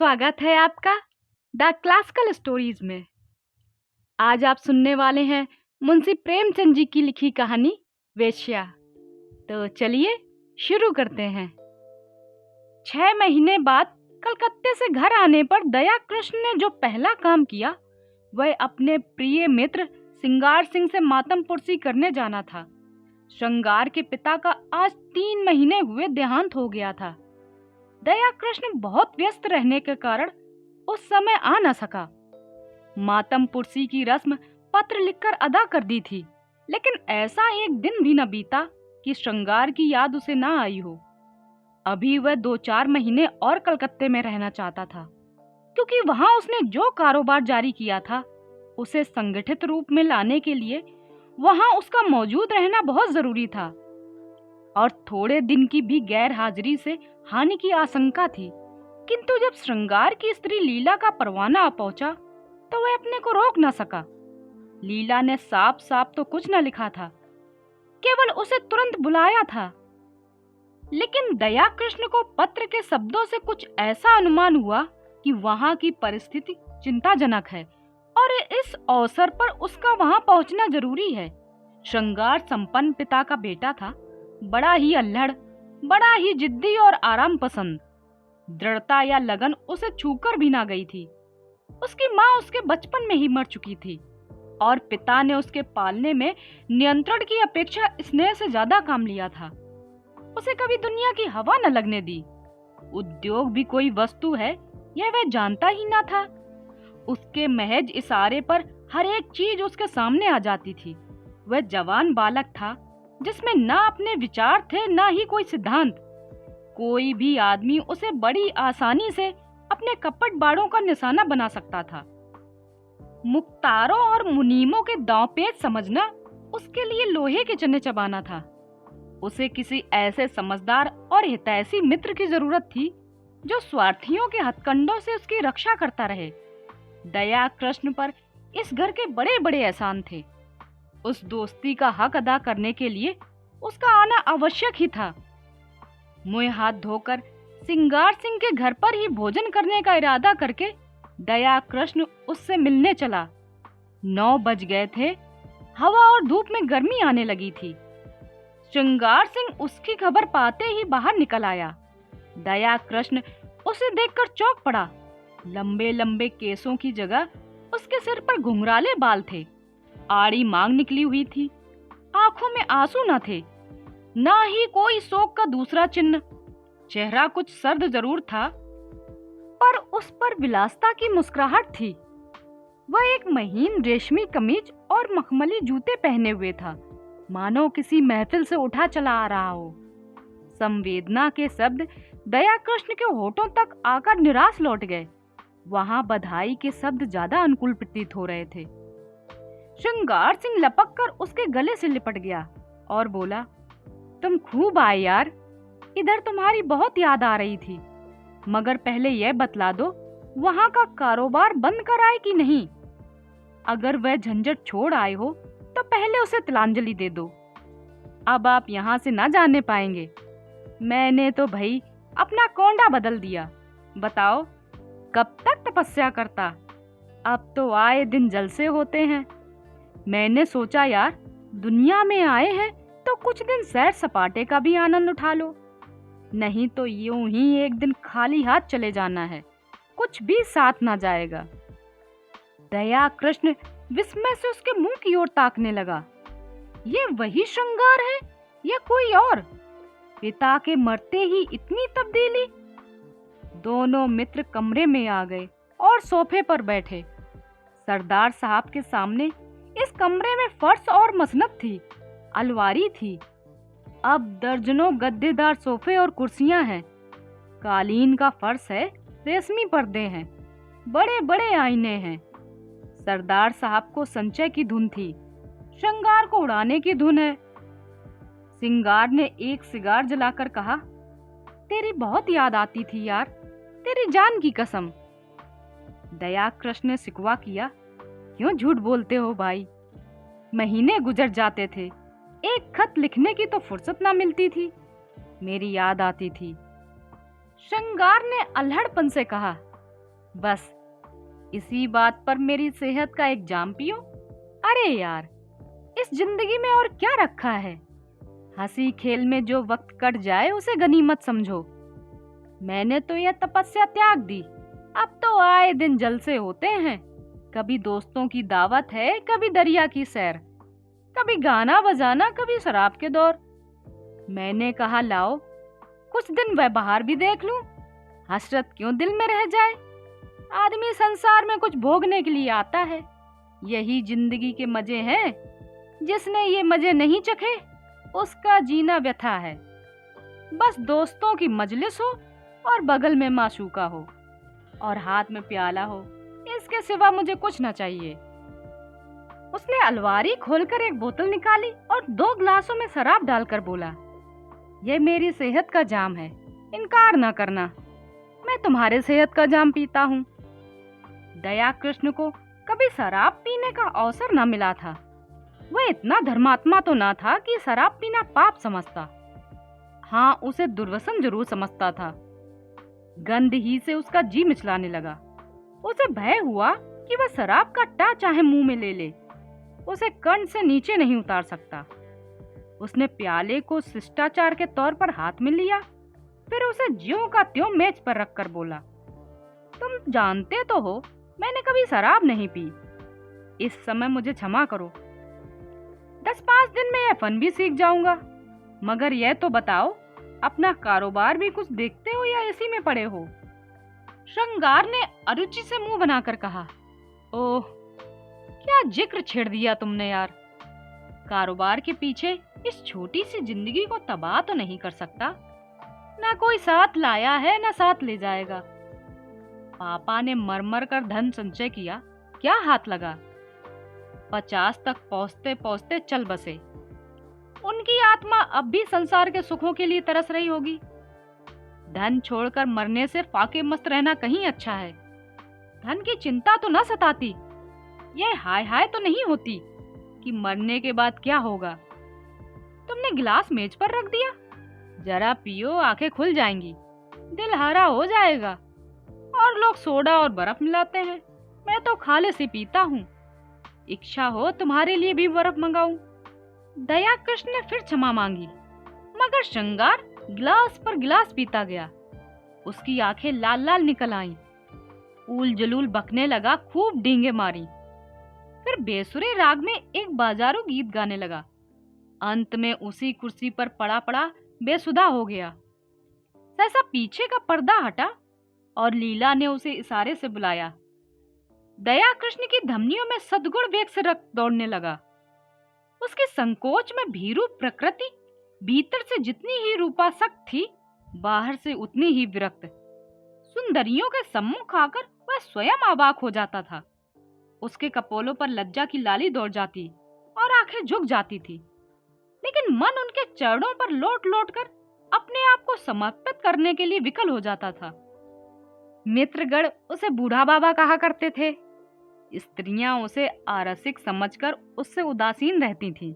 स्वागत है आपका द क्लासिकल स्टोरीज में। आज आप सुनने वाले हैं मुंशी प्रेमचंद जी की लिखी कहानी वेश्या। तो चलिए शुरू करते हैं। 6 महीने बाद कलकत्ते से घर आने पर दया कृष्ण ने जो पहला काम किया वह अपने प्रिय मित्र श्रृंगार सिंह से मातम पुरसी करने जाना था। श्रृंगार के पिता का आज 3 महीने हुए देहांत हो गया था। दया कृष्ण बहुत व्यस्त रहने के कारण उस समय आ न सका। मातम पुरसी की रस्म पत्र लिखकर अदा कर दी थी, लेकिन ऐसा एक दिन भी न बीता कि श्रृंगार की याद उसे न आई हो। अभी वह 2-4 महीने और कलकत्ते में रहना चाहता था, क्योंकि वहां उसने जो कारोबार जारी किया था उसे संगठित रूप में लाने के लिए वहां उसका मौजूद रहना बहुत जरूरी था, और थोड़े दिन की भी गैर हाजिरी से हानि की आशंका थी। किंतु जब श्रृंगार की स्त्री लीला का परवाना आ पहुंचा तो वह अपने को रोक न सका। लीला ने साफ साफ तो कुछ न लिखा था, केवल उसे तुरंत बुलाया था। लेकिन दया कृष्ण को पत्र के शब्दों से कुछ ऐसा अनुमान हुआ कि वहां की परिस्थिति चिंताजनक है और इस अवसर पर उसका वहां पहुंचना जरूरी है। श्रृंगार संपन्न पिता का बेटा था, बड़ा ही अल्हड़, बड़ा ही जिद्दी और आराम पसंद। दृढ़ता या लगन उसे छूकर भी ना गई थी। उसकी माँ उसके बचपन में ही मर चुकी थी और पिता ने उसके पालने में नियंत्रण की अपेक्षा स्नेह से ज्यादा काम लिया था। उसे कभी दुनिया की हवा न लगने दी। उद्योग भी कोई वस्तु है यह वह जानता ही ना था। उसके महज इशारे पर हर एक चीज उसके सामने आ जाती थी। वह जवान बालक था जिसमें ना अपने विचार थे ना ही कोई सिद्धांत। कोई भी आदमी उसे बड़ी आसानी से अपने कपट बाड़ों का निशाना बना सकता था। मुख्तारों और मुनीमों के दांवपेच समझना उसके लिए लोहे के चने चबाना था। उसे किसी ऐसे समझदार और हितैषी मित्र की जरूरत थी जो स्वार्थियों के हथकंडों से उसकी रक्षा करता रहे। दया कृष्ण पर इस घर के बड़े बड़े एहसान थे। उस दोस्ती का हक अदा करने के लिए उसका आना आवश्यक ही था। मुंह हाथ धोकर श्रृंगार सिंह के घर पर ही भोजन करने का इरादा करके दया कृष्ण उससे मिलने चला। 9 बज गए थे। हवा और धूप में गर्मी आने लगी थी। श्रृंगार सिंह उसकी खबर पाते ही बाहर निकल आया। दया कृष्ण उसे देखकर चौंक पड़ा। लंबे लंबे केसों की जगह उसके सिर पर घुंघराले बाल थे। आड़ी मांग निकली हुई थी। आंखों में आंसू न थे, ना ही कोई शोक का दूसरा चिन्ह। चेहरा कुछ सर्द जरूर था, पर उस पर विलासिता की मुस्कुराहट थी। वह एक महीन रेशमी कमीज और मखमली जूते पहने हुए था, मानो किसी महफिल से उठा चला आ रहा हो। संवेदना के शब्द दया कृष्ण के होठों तक आकर निराश लौट गए। वहां बधाई के शब्द ज्यादा अनुकूल प्रतीत हो रहे थे। श्रृंगार सिंह लपक कर उसके गले से लिपट गया और बोला, तुम खूब आए यार, इधर तुम्हारी बहुत याद आ रही थी। मगर पहले यह बतला दो, वहां का कारोबार बंद कर आए कि नहीं? अगर वह झंझट छोड़ आए हो तो पहले उसे तिलांजलि दे दो। अब आप यहाँ से ना जाने पाएंगे। मैंने तो भाई अपना कोंडा बदल दिया। बताओ कब तक तपस्या करता? अब तो आए दिन जलसे होते हैं। मैंने सोचा यार, दुनिया में आए हैं तो कुछ दिन सैर सपाटे का भी आनंद उठा लो, नहीं तो यूं ही एक दिन खाली हाथ चले जाना है, कुछ भी साथ ना जाएगा। दया कृष्ण विस्मय से उसके मुंह की ओर ताकने लगा। ये वही श्रृंगार है या कोई और? पिता के मरते ही इतनी तब्दीली? दोनों मित्र कमरे में आ गए और सोफे पर बैठे। सरदार साहब के सामने इस कमरे में फर्श और मसनद थी, अलमारी थी। अब दर्जनों गद्देदार सोफे और कुर्सियां हैं। कालीन का फर्श है, रेशमी पर्दे हैं, बड़े बड़े आईने हैं। सरदार साहब को संचय की धुन थी, श्रृंगार को उड़ाने की धुन है। श्रृंगार ने एक सिगार जलाकर कहा, तेरी बहुत याद आती थी यार, तेरी जान की कसम। दया कृष्ण ने सिकवा किया, क्यों झूठ बोलते हो भाई? महीने गुजर जाते थे, एक खत लिखने की तो फुर्सत ना मिलती थी। मेरी याद आती थी। श्रृंगार ने अल्हड़पन से कहा, बस इसी बात पर मेरी सेहत का एक जाम पियो। अरे यार, इस जिंदगी में और क्या रखा है? हंसी खेल में जो वक्त कट जाए उसे गनीमत समझो। मैंने तो यह तपस्या त्याग दी। अब तो आए दिन जलसे होते हैं। कभी दोस्तों की दावत है, कभी दरिया की सैर, कभी गाना बजाना, कभी शराब के दौर। मैंने कहा लाओ कुछ दिन वह बाहर भी देख लूं, हसरत क्यों दिल में रह जाए। आदमी संसार में कुछ भोगने के लिए आता है, यही जिंदगी के मजे हैं। जिसने ये मजे नहीं चखे उसका जीना व्यथा है। बस दोस्तों की मजलिस हो और बगल में माशूका हो और हाथ में प्याला हो, इसके सिवा मुझे कुछ न चाहिए। उसने अलमारी खोलकर एक बोतल निकाली और 2 गिलासों में शराब डालकर बोला, यह मेरी सेहत का जाम है, इनकार ना करना। मैं तुम्हारे सेहत का जाम पीता हूँ। दया कृष्ण को कभी शराब पीने का अवसर न मिला था। वह इतना धर्मात्मा तो ना था कि शराब पीना पाप समझता। हाँ, उसे दुर्व्यसन जरूर समझता था। गंध ही से उसका जी मिचलाने लगा। उसे भय हुआ कि वह शराब का टा चाहे मुंह में ले ले, उसे कंठ से नीचे नहीं उतार सकता। उसने प्याले को शिष्टाचार के तौर पर हाथ में लिया, फिर उसे ज्यों का त्यों मेज पर रखकर बोला, तुम जानते तो हो मैंने कभी शराब नहीं पी। इस समय मुझे क्षमा करो। 10-5 दिन में यह फन भी सीख जाऊंगा। मगर यह तो बताओ, अपना कारोबार भी कुछ देखते हो या इसी में पड़े हो? श्रृंगार ने अरुचि से मुंह बनाकर कहा, ओह, क्या जिक्र छेड़ दिया तुमने यार। कारोबार के पीछे इस छोटी सी जिंदगी को तबाह तो नहीं कर सकता। ना कोई साथ लाया है ना साथ ले जाएगा। पापा ने मर कर धन संचय किया, क्या हाथ लगा। 50 तक पहुंचते पहुंचते चल बसे। उनकी आत्मा अब भी संसार के सुखों के लिए तरस रही होगी। धन छोड़कर मरने से फाके मस्त रहना कहीं अच्छा है। धन की चिंता तो न सताती, यह हाय हाय तो नहीं होती कि मरने के बाद क्या होगा। तुमने गिलास मेज पर रख दिया, जरा पियो, आंखें खुल जाएंगी, दिल हरा हो जाएगा। और लोग सोडा और बर्फ मिलाते हैं, मैं तो खालिस ही पीता हूँ। इच्छा हो तुम्हारे लिए भी बर्फ मंगाऊं। दया कृष्ण ने फिर क्षमा मांगी, मगर श्रृंगार गिलास पर गिलास पीता गया। उसकी आंखें लाल लाल निकल आईं। ऊल जलूल बकने लगा, खूब डींगे मारी। फिर बेसुरे राग में एक बाजारू गीत गाने लगा। अंत में उसी कुर्सी पर पड़ा पड़ा बेसुधा हो गया। सहसा पीछे का पर्दा हटा और लीला ने उसे इशारे से बुलाया। दया कृष्ण की धमनियों में सद्गुण वेग से रक्त दौड़ने लगा। उसके संकोच में भीरू प्रकृति भीतर से जितनी ही रूपासक्त थी, बाहर से उतनी ही विरक्त। सुंदरियों के सम्मुख आकर वह स्वयं अवाक हो जाता था। उसके कपोलों पर लज्जा की लाली दौड़ जाती और आंखें झुक जाती थी, लेकिन मन उनके चरणों पर लौट लौट कर अपने आप को समर्पित करने के लिए विकल हो जाता था। मित्रगण उसे बूढ़ा बाबा कहा करते थे। स्त्रियां उसे आरसिक समझकर उससे उदासीन रहती थीं।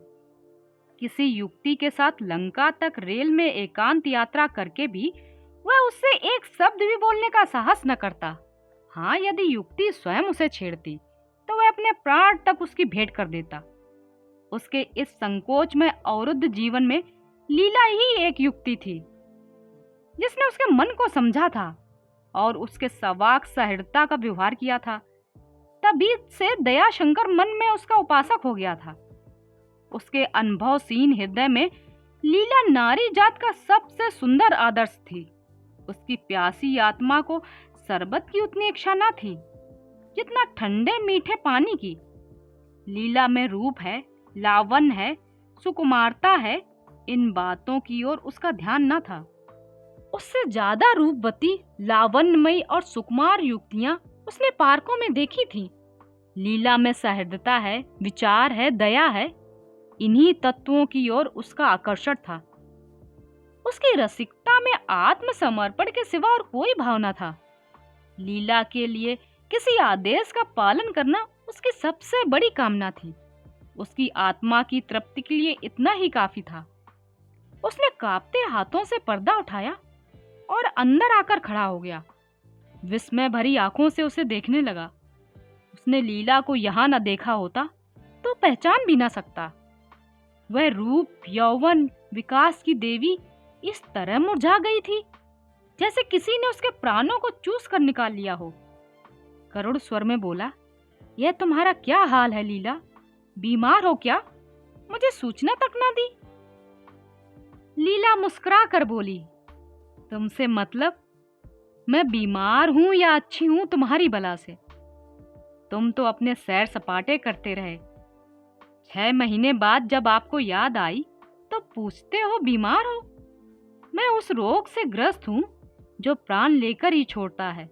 किसी युक्ति के साथ लंका तक रेल में एकांत यात्रा करके भी वह उससे एक शब्द भी बोलने का साहस न करता। हाँ, यदि युक्ति स्वयं उसे छेड़ती तो वह अपने प्राण तक उसकी भेंट कर देता। उसके इस संकोच में अवरुद्ध जीवन में लीला ही एक युक्ति थी, जिसने उसके मन को समझा था और उसके सवाक सहृदता का व्यवहार किया था। तभी से दया शंकर मन में उसका उपासक हो गया था। उसके अनुभवहीन हृदय में लीला नारी जात का सबसे सुंदर आदर्श थी। उसकी प्यासी आत्मा को शरबत की उतनी इच्छा न थी जितना ठंडे मीठे पानी की। लीला में रूप है, लावण्य है, सुकुमारता है, इन बातों की ओर उसका ध्यान न था। उससे ज्यादा रूपवती, लावण्यमयी और सुकुमार युक्तियां उसने पार्कों में देखी थी। लीला में सहृदता है, विचार है, दया है, इन्हीं तत्वों की ओर उसका आकर्षण था। उसकी रसिकता में आत्मसमर्पण के सिवा और कोई भाव न था। लीला के लिए किसी आदेश का पालन करना उसकी सबसे बड़ी कामना थी। उसकी आत्मा की तृप्ति के लिए इतना ही काफी था। उसने कांपते हाथों से पर्दा उठाया और अंदर आकर खड़ा हो गया। विस्मय भरी आंखों से उसे देखने लगा। उसने लीला को यहाँ न देखा होता तो पहचान भी न सकता। वह रूप, यौवन, विकास की देवी इस तरह मुरझा गई थी जैसे किसी ने उसके प्राणों को चूस कर निकाल लिया हो। करुण स्वर में बोला, यह तुम्हारा क्या हाल है लीला? बीमार हो क्या? मुझे सूचना तक ना दी। लीला मुस्कुरा कर बोली, तुमसे मतलब? मैं बीमार हूं या अच्छी हूं तुम्हारी बला से? तुम तो अपने सैर सपाटे करते रहे। 6 महीने बाद जब आपको याद आई तो पूछते हो बीमार हो। मैं उस रोग से ग्रस्त हूं जो प्राण लेकर ही छोड़ता है।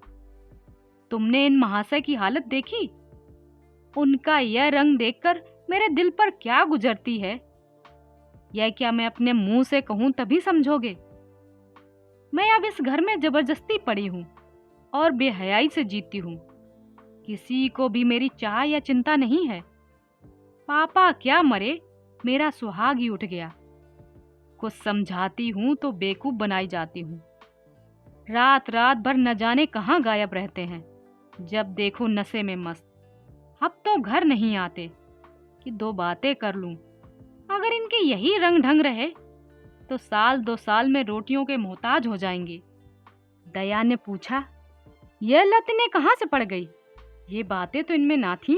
तुमने इन महाशय की हालत देखी? उनका यह रंग देखकर मेरे दिल पर क्या गुजरती है, यह क्या मैं अपने मुंह से कहूं तभी समझोगे? मैं अब इस घर में जबरदस्ती पड़ी हूं और बेहयाई से जीती हूं। किसी को भी मेरी चाह या चिंता नहीं है। पापा क्या मरे, मेरा सुहाग ही उठ गया। कुछ समझाती हूं तो बेवकूफ बनाई जाती हूं। रात रात भर न जाने कहां गायब रहते हैं, जब देखो नशे में मस्त। अब तो घर नहीं आते कि 2 बातें कर लूं। अगर इनके यही रंग ढंग रहे तो साल 2 साल में रोटियों के मोहताज हो जाएंगे। दया ने पूछा, यह लत इन्हें कहां से पड़ गई? ये बातें तो इनमें ना थीं।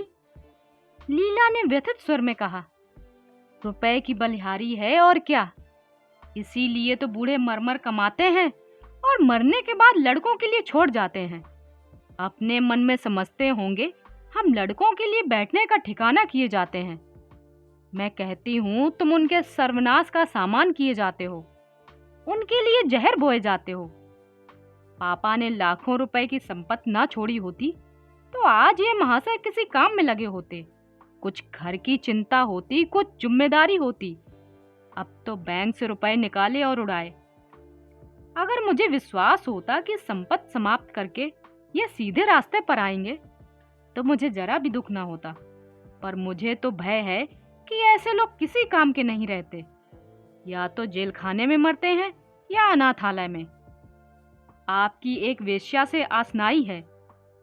लीला ने व्यथित स्वर में कहा, रुपए की बलिहारी है और क्या। इसीलिए तो बूढ़े मरमर कमाते हैं और मरने के बाद लड़कों के लिए छोड़ जाते हैं। अपने मन में समझते होंगे हम लड़कों के लिए बैठने का ठिकाना किए जाते हैं। मैं कहती हूँ तुम उनके सर्वनाश का सामान किए जाते हो, उनके लिए जहर बोए जाते हो। पापा ने लाखों रुपए की संपत्ति ना छोड़ी होती तो आज ये महाशय किसी काम में लगे होते। कुछ घर की चिंता होती, कुछ जिम्मेदारी होती। अब तो बैंक से रुपए निकाले और उड़ाए। अगर मुझे विश्वास होता कि संपत्ति समाप्त करके ये सीधे रास्ते पर आएंगे तो मुझे जरा भी दुख ना होता। पर मुझे तो भय है कि ऐसे लोग किसी काम के नहीं रहते, या तो जेल खाने में मरते हैं या अनाथालय में। आपकी एक वेश्या से आसनाई है,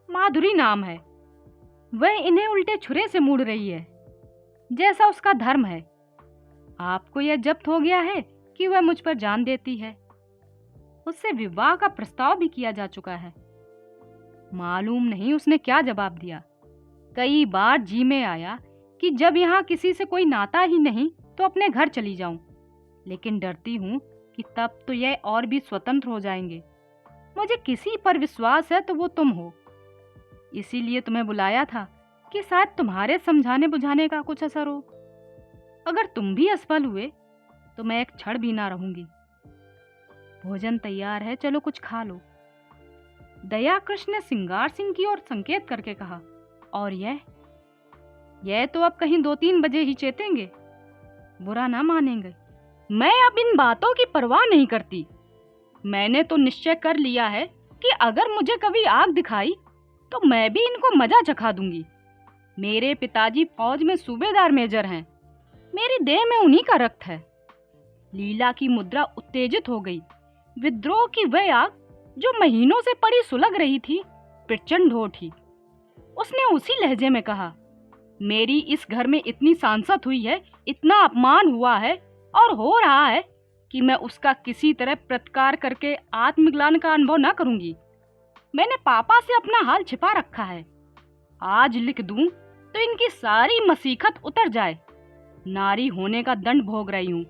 माधुरी नाम है। वह इन्हें उल्टे छुरे से मूड़ रही है, जैसा उसका धर्म है। आपको यह जब्त हो गया है कि वह मुझ पर जान देती है। उससे विवाह का प्रस्ताव भी किया जा चुका है। मालूम नहीं उसने क्या जवाब दिया। कई बार जी में आया कि जब यहाँ किसी से कोई नाता ही नहीं तो अपने घर चली जाऊं, लेकिन डरती हूँ कि तब तो यह और भी स्वतंत्र हो जाएंगे। मुझे किसी पर विश्वास है तो वो तुम हो। इसीलिए तुम्हें बुलाया था कि शायद तुम्हारे समझाने बुझाने का कुछ असर हो। अगर तुम भी असफल हुए तो मैं एक क्षण भी ना रहूंगी। भोजन तैयार है, चलो कुछ खा लो। दया कृष्ण ने सिंगार सिंह की ओर संकेत करके कहा, और यह तो अब कहीं 2-3 बजे ही चेतेंगे, बुरा ना मानेंगे। मैं अब इन बातों की परवाह नहीं करती। मैंने तो निश्चय कर लिया है कि अगर मुझे कभी आग दिखाई तो मैं भी इनको मजा चखा दूंगी। मेरे पिताजी फौज में सूबेदार मेजर हैं। मेरी देह में उन्हीं का रक्त है। लीला की मुद्रा उत्तेजित हो गई। विद्रोह की वह आग जो महीनों से पड़ी सुलग रही थी, प्रचंड हो उठी। उसने उसी लहजे में कहा, मेरी इस घर में इतनी सांसत हुई है, इतना अपमान हुआ है और हो रहा है कि मैं उसका किसी तरह प्रतिकार करके आत्मग्लानि का अनुभव ना करूंगी। मैंने पापा से अपना हाल छिपा रखा है। आज लिख दूं तो इनकी सारी मसीखत उतर जाए। नारी होने का दंड भोग रही हूं,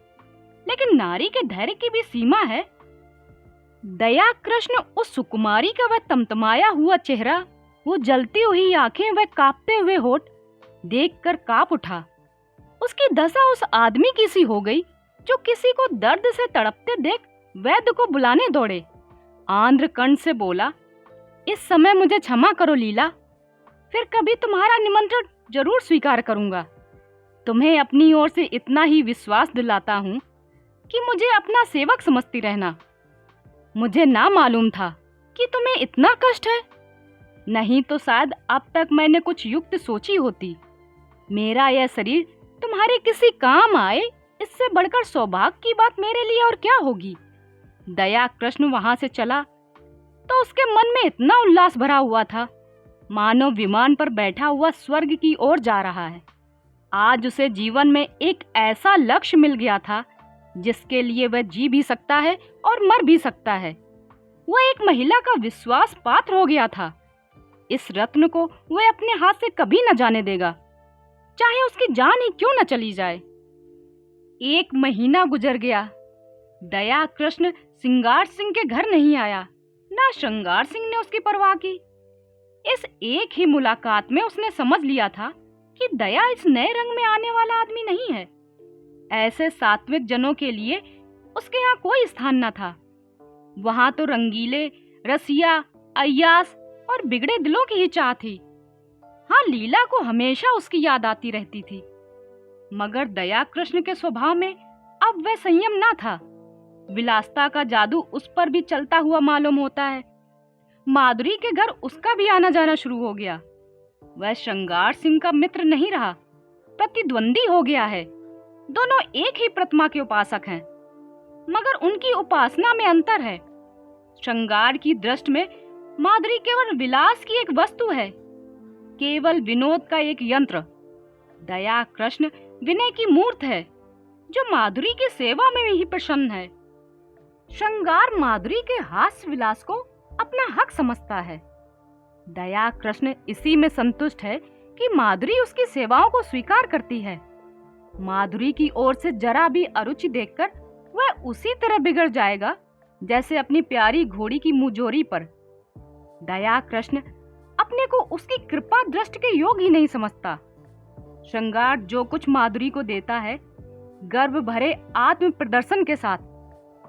लेकिन नारी के धैर्य की भी सीमा है। दया कृष्ण उस सुकुमारी का वह तमतमाया हुआ चेहरा, वो जलती हुई आंखें, वह कांपते हुए होठ देखकर कांप उठा। उसकी दशा उस आदमी की सी हो गई जो किसी को दर्द से तड़पते देख वैद्य को बुलाने दौड़े। आंध्र कंठ से बोला, इस समय मुझे क्षमा करो लीला, फिर कभी तुम्हारा निमंत्रण जरूर स्वीकार करूंगा। तुम्हें अपनी ओर से इतना ही विश्वास दिलाता हूं कि मुझे अपना सेवक समझती रहना। मुझे ना मालूम था कि तुम्हें इतना कष्ट है, नहीं तो शायद अब तक मैंने कुछ युक्त सोची होती। मेरा यह शरीर तुम्हारे किसी काम आए, इससे बढ़कर सौभाग्य की बात मेरे लिए और क्या होगी। दया कृष्ण वहां से चला तो उसके मन में इतना उल्लास भरा हुआ था, मानो विमान पर बैठा हुआ स्वर्ग की ओर जा रहा है। आज उसे जीवन में एक ऐसा लक्ष्य मिल गया था जिसके लिए वह जी भी सकता है और मर भी सकता है। वह एक महिला का विश्वास पात्र हो गया था। इस रत्न को वह अपने हाथ से कभी न जाने देगा, चाहे उसकी जान ही क्यों न चली जाए। 1 महीना गुजर गया। दया कृष्ण श्रृंगार सिंह के घर नहीं आया, ना श्रृंगार सिंह ने उसकी परवाह की। इस एक ही मुलाकात में उसने समझ लिया था कि दया इस नए रंग में आने वाला आदमी नहीं है। ऐसे सात्विक जनों के लिए उसके यहाँ कोई स्थान न था। वहां तो रंगीले, रसिया, अय्यास और बिगड़े दिलों की ही चाह थी। हाँ, लीला को हमेशा उसकी याद आती रहती थी, मगर दया कृष्ण के स्वभाव में अब वह संयम ना था। विलासता का जादू उस पर भी चलता हुआ मालूम होता है। माधुरी के घर उसका भी आना जाना शुरू हो गया। वह श्रृंगार सिंह का मित्र नहीं रहा, प्रतिद्वंदी हो गया है। दोनों एक ही प्रतिमा के उपासक हैं, मगर उनकी उपासना में अंतर है। श्रृंगार की दृष्टि में माधुरी केवल विलास की एक वस्तु है, केवल विनोद का एक यंत्र। दया कृष्ण विनय की मूर्त है, जो माधुरी की सेवा में ही प्रसन्न है। श्रृंगार माधुरी के हास्य विलास को अपना हक समझता है। दया कृष्ण इसी में संतुष्ट है कि माधुरी उसकी सेवाओं को स्वीकार करती है। माधुरी की ओर से जरा भी अरुचि देखकर वह उसी तरह बिगड़ जाएगा जैसे अपनी प्यारी घोड़ी की मुंहजोरी पर। दया कृष्ण अपने को उसकी कृपा दृष्टि के योग ही नहीं समझता। श्रृंगार जो कुछ माधुरी को देता है, गर्व भरे आत्म प्रदर्शन के साथ,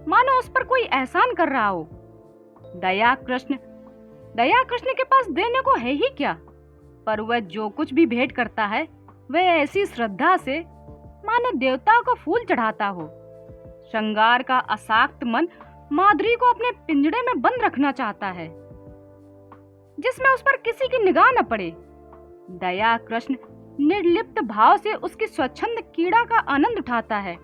मानो उस पर कोई एहसान कर रहा हो। दया कृष्ण के पास देने को है ही क्या, पर वह जो कुछ भी भेंट करता है वह ऐसी श्रद्धा से मानो देवता को फूल चढ़ाता हो। श्रृंगार का अशाक्त मन माधुरी को अपने पिंजड़े में बंद रखना चाहता है, जिसमें उस पर किसी की निगाह न पड़े। दया कृष्ण निर्लिप्त भाव से उसकी स्वच्छंद कीड़ा का आनंद उठाता है।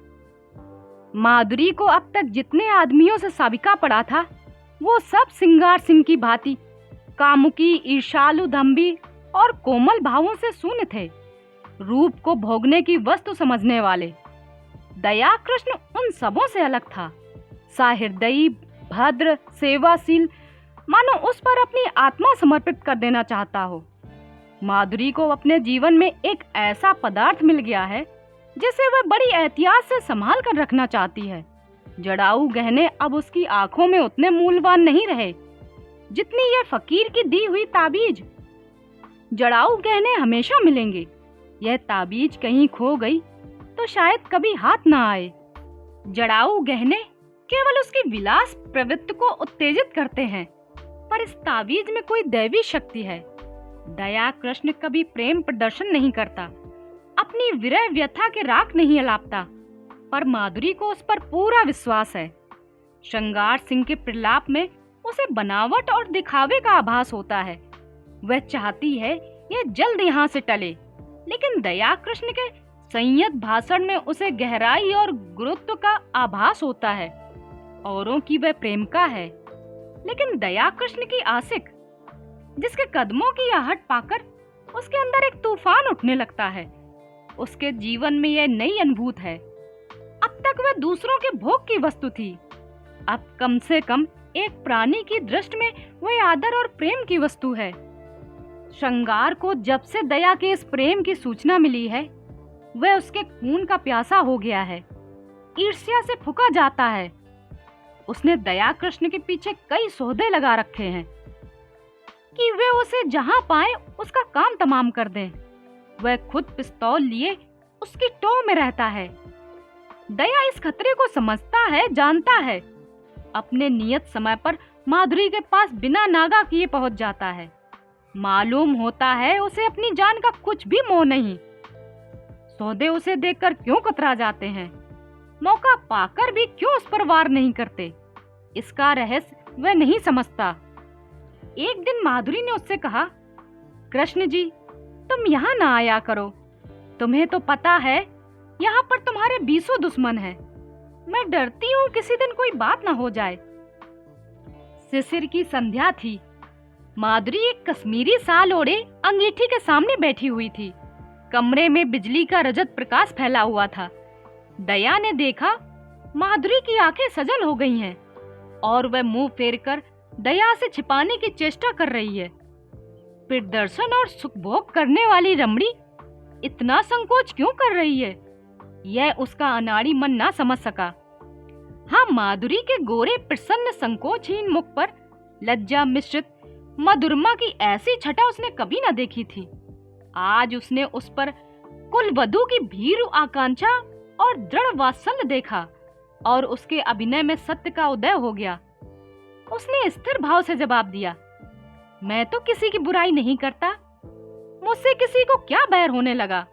माधुरी को अब तक जितने आदमियों से साबिका पड़ा था, वो सब श्रृंगार सिंह की भांति कामुकी, ईर्ष्यालु, दंभी और कोमल भावों से शून्य थे, रूप को भोगने की वस्तु समझने वाले। दया कृष्ण उन सबों से अलग था, सहृदयी, भद्र, सेवाशील, मानो उस पर अपनी आत्मा समर्पित कर देना चाहता हो। माधुरी को अपने जीवन में एक ऐसा पदार्थ मिल गया है जिसे वह बड़ी एहतियात से संभाल कर रखना चाहती है। जड़ाऊ गहने अब उसकी आंखों में उतने मूल्यवान नहीं रहे जितनी ये फकीर की दी हुई ताबीज। जड़ाऊ गहने हमेशा मिलेंगे, यह ताबीज कहीं खो गई तो शायद कभी हाथ ना आए। जड़ाऊ गहने केवल उसकी विलास प्रवृत्ति को उत्तेजित करते हैं, पर इस ताबीज में कोई दैवी शक्ति है। दया कृष्ण कभी प्रेम प्रदर्शन नहीं करता, अपनी विरह व्यथा के राख नहीं अलापता, पर माधुरी को उस पर पूरा विश्वास है। श्रृंगार सिंह के प्रलाप में उसे बनावट और दिखावे का आभास होता है। वह चाहती है यह जल्द यहाँ से टले, लेकिन दया कृष्ण के संयत भाषण में उसे गहराई और गुरुत्व का आभास होता है। औरों की वह प्रेम का है, लेकिन दया कृष्ण की आशिक, जिसके कदमों की आहट पाकर उसके अंदर एक तूफान उठने लगता है। उसके जीवन में यह नई अनुभूत है। अब तक वह दूसरों के भोग की वस्तु थी, अब कम से कम एक प्राणी की दृष्टि में वह आदर और प्रेम की वस्तु है। श्रृंगार को जब से दया के इस प्रेम की सूचना मिली है, वह उसके खून का प्यासा हो गया है, ईर्ष्या से फूका जाता है। उसने दया कृष्ण के पीछे कई सौदे लगा रखे हैं कि वे उसे जहां पाए उसका काम तमाम कर दें। वह खुद पिस्तौल लिए उसकी टो में रहता है। दया इस खतरे को समझता है, जानता है। अपने नियत समय पर माधुरी के पास बिना नागा किए पहुंच जाता है। मालूम होता है उसे अपनी जान का कुछ भी मोह नहीं। सौदे उसे देखकर क्यों कतरा जाते हैं, मौका पाकर भी क्यों उस पर वार नहीं करते, इसका रहस्य वह नहीं समझता। एक दिन माधुरी ने उससे कहा, कृष्ण जी, तुम यहाँ ना आया करो। तुम्हें तो पता है यहाँ पर तुम्हारे 20 दुश्मन हैं। मैं डरती हूँ किसी दिन कोई बात ना हो जाए। शिशिर की संध्या थी। माधुरी एक कश्मीरी साल ओढ़े अंगीठी के सामने बैठी हुई थी। कमरे में बिजली का रजत प्रकाश फैला हुआ था। दया ने देखा माधुरी की आंखें सजल हो गई हैं और वह मुंह फेरकर दया से छिपाने की चेष्टा कर रही है। फिर दर्शन और सुखभोग करने वाली रमणी इतना संकोच क्यों कर रही है, यह उसका अनाड़ी मन ना समझ सका। हाँ, माधुरी के गोरे प्रसन्न संकोचहीन मुख पर लज्जा मिश्रित मधुरमा की ऐसी छटा उसने कभी न देखी थी। आज उसने उस पर कुलवधू की भीरू आकांक्षा और दृढ़ वात्सल्य देखा और उसके अभिनय में सत्य का उदय हो गया। उसने स्थिर भाव से जवाब दिया, मैं तो किसी की बुराई नहीं करता, मुझसे किसी को क्या बैर होने लगा।